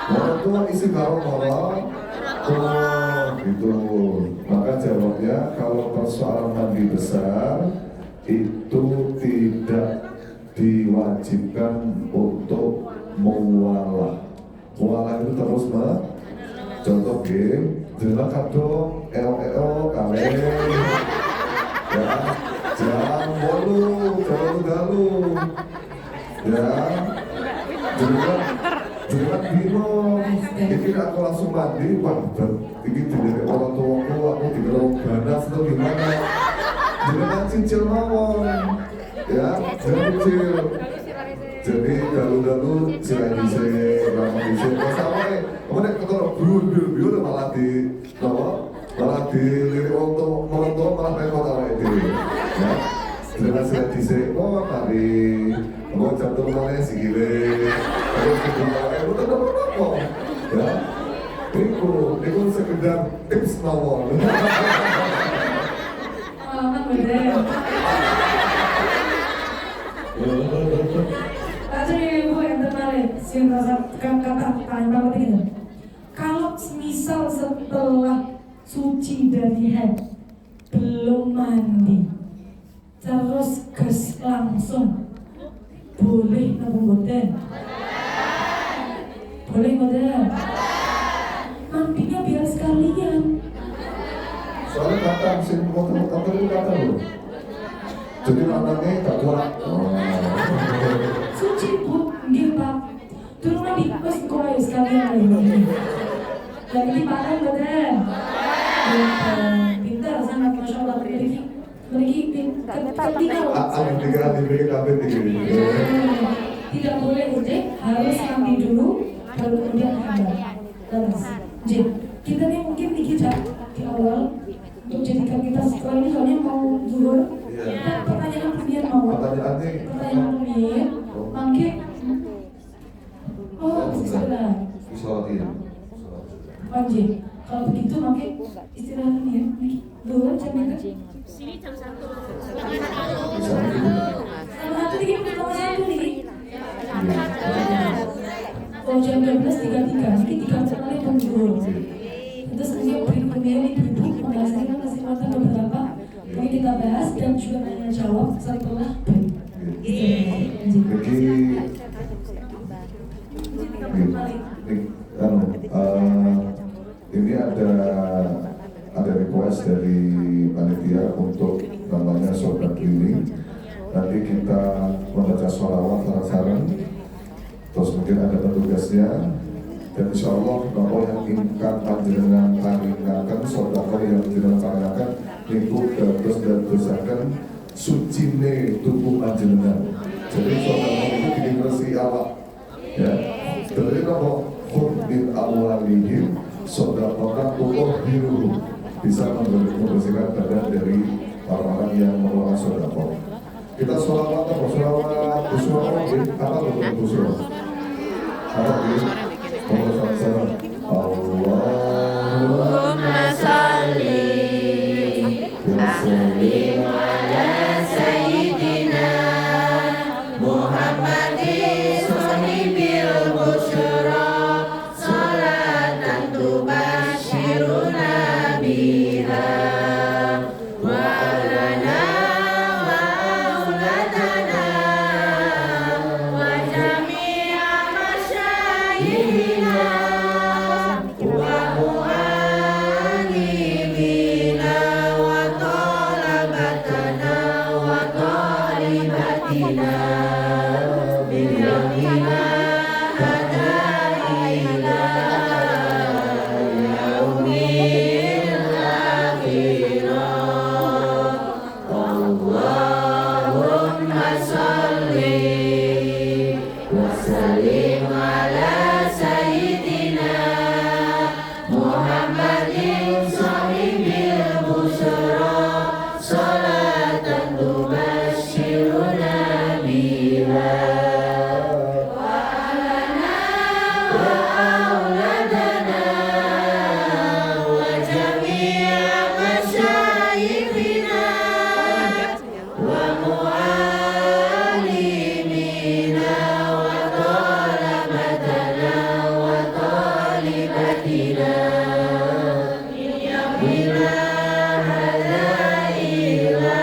[SPEAKER 1] orang tua isi karo gitu. Maka jawabnya, kalau persoalan mandi besar itu tidak diwajibkan untuk muwalah. Muwalah itu terus contoh game, jelas kadang kalian ya, jam bolu dalu ya, jangan bingung. Ini aku langsung mandi, wah, ini dari orang tuaku, aku dikira ganas atau gimana? Jangan cicil mawon, ya, jangan cicil. Jadi dalu sirai dise, lama dise, masalahnya, kemudian ketor biru malah dilirik orang tua malah repot sama itu, ya. Jangan sirai dise, oh tadi, mau jatuh malahnya si gile, terus kedua, betul apa? Ya, itu sekedar tips mawon.
[SPEAKER 4] Beda. Jadi ibu yang tertarik, kata paling penting. Kalau misal setelah suci dari haid belum mandi, terus gas langsung, boleh napa mboten? Boleh mboten? Mandinya biar sekalian.
[SPEAKER 1] Soalnya kata mesin motor itu kata loh. Jadi maknanya gak kuat.
[SPEAKER 4] Suci bu, nggih Pak. Turun mandi, wes kowe sekalian lagi. Lagi panen mboten? Pintar sangat, masya Allah. Mereka pintar. Tidak boleh ujek, harus mandi dulu, baru kemudian handal. Terus, kita nih mungkin kita di awal untuk jadikan kita setelah ini soalnya mau zuhur.
[SPEAKER 1] Iya.
[SPEAKER 4] Pertanyaan kemudian mau. Pertanyaan kemudian, mangke. Oh, bismillah.
[SPEAKER 1] Disolatin.
[SPEAKER 4] Wajib. Kalau begitu mangke istirahat nih ya. Zuhur jam berapa?
[SPEAKER 2] Sini jam 1.
[SPEAKER 4] Sama satu nih, sama satu nih. Oh jam 12.33, mungkin 3 jam lagi jam zuhur. Terus yang berikutnya ini ibu menghasilkan kesempatan beberapa yang kita bahas dan juga nanya jawab setelah
[SPEAKER 1] ini ada request dari panitia untuk namanya sobat keliling. Nanti kita membaca sholawat saran-saran, terus mungkin ada petugasnya. Dan insya Allah bahwa yang ingkang panjenengan paringaken sedekah yang panjenengan paringaken niku dados dadosaken sucine tubuh panjenengan. Jadi sedekah itu diresiki awak. Ya. Jadi kalau khudbil awalihim sedekah tubuh biru bisa membersihkan badan dari orang-orang yang mengelola sedekah. Kita sholawat apa? Sholawat busro apa busro? Apa busro?
[SPEAKER 3] Allahumma sholli wa sallim ala sayyidina Muhammadin sahibil busyra salatan tubashiruna biha wa alana wa auladana wa jami'a masyayikhina wa mu'allimina wa talabatana wa talibatina biyaumina hada ila yaumil akhirah. Allahumma sholli wa sallim ala sayyidina Muhammadin sahibil busyra salatan tubashiruna biha wa alana wa auladana wa jami'a masyayikhina wa mu'allimina wa talabatana wa talibatina bil yaumina hada ila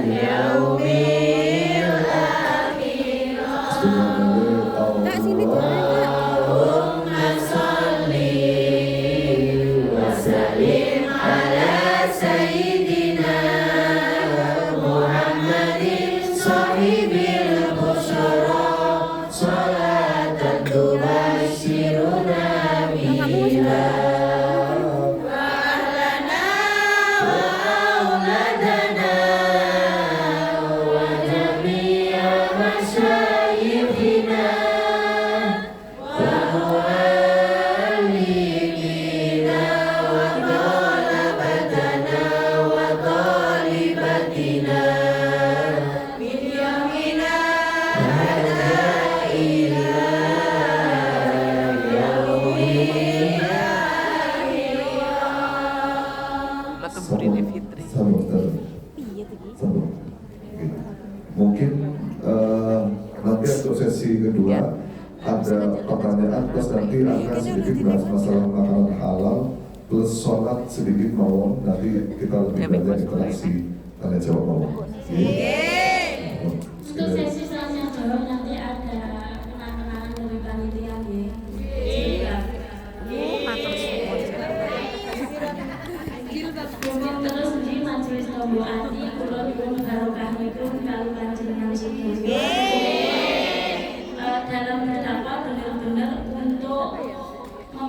[SPEAKER 3] yaumil akhirah. Allahumma sholli wa sallim ala sayyidina Muhammadin sahibil busyra salatan tubashiruna biha wa ahlana wa auladana wa jami'a masyayikhina wa mu'allimina wa talabatana wa talibatina bil yaumina hada ila yaumil akhirah.
[SPEAKER 1] Sabar. Mungkin nanti untuk sesi kedua ada pertanyaan plus nanti akan sedikit bahas masalah makanan halal plus sholat sedikit mawon, nanti kita lebih banyak interaksi tanya jawab mawon.
[SPEAKER 2] Untuk sesi selanjutnya jawab nanti ada kenal-kenalan dari panitia nggih. Terus di majelis Tombo Ati kula niku barokah niku kalau panjenengan sedaya. Dalam berdakwah benar-benar untuk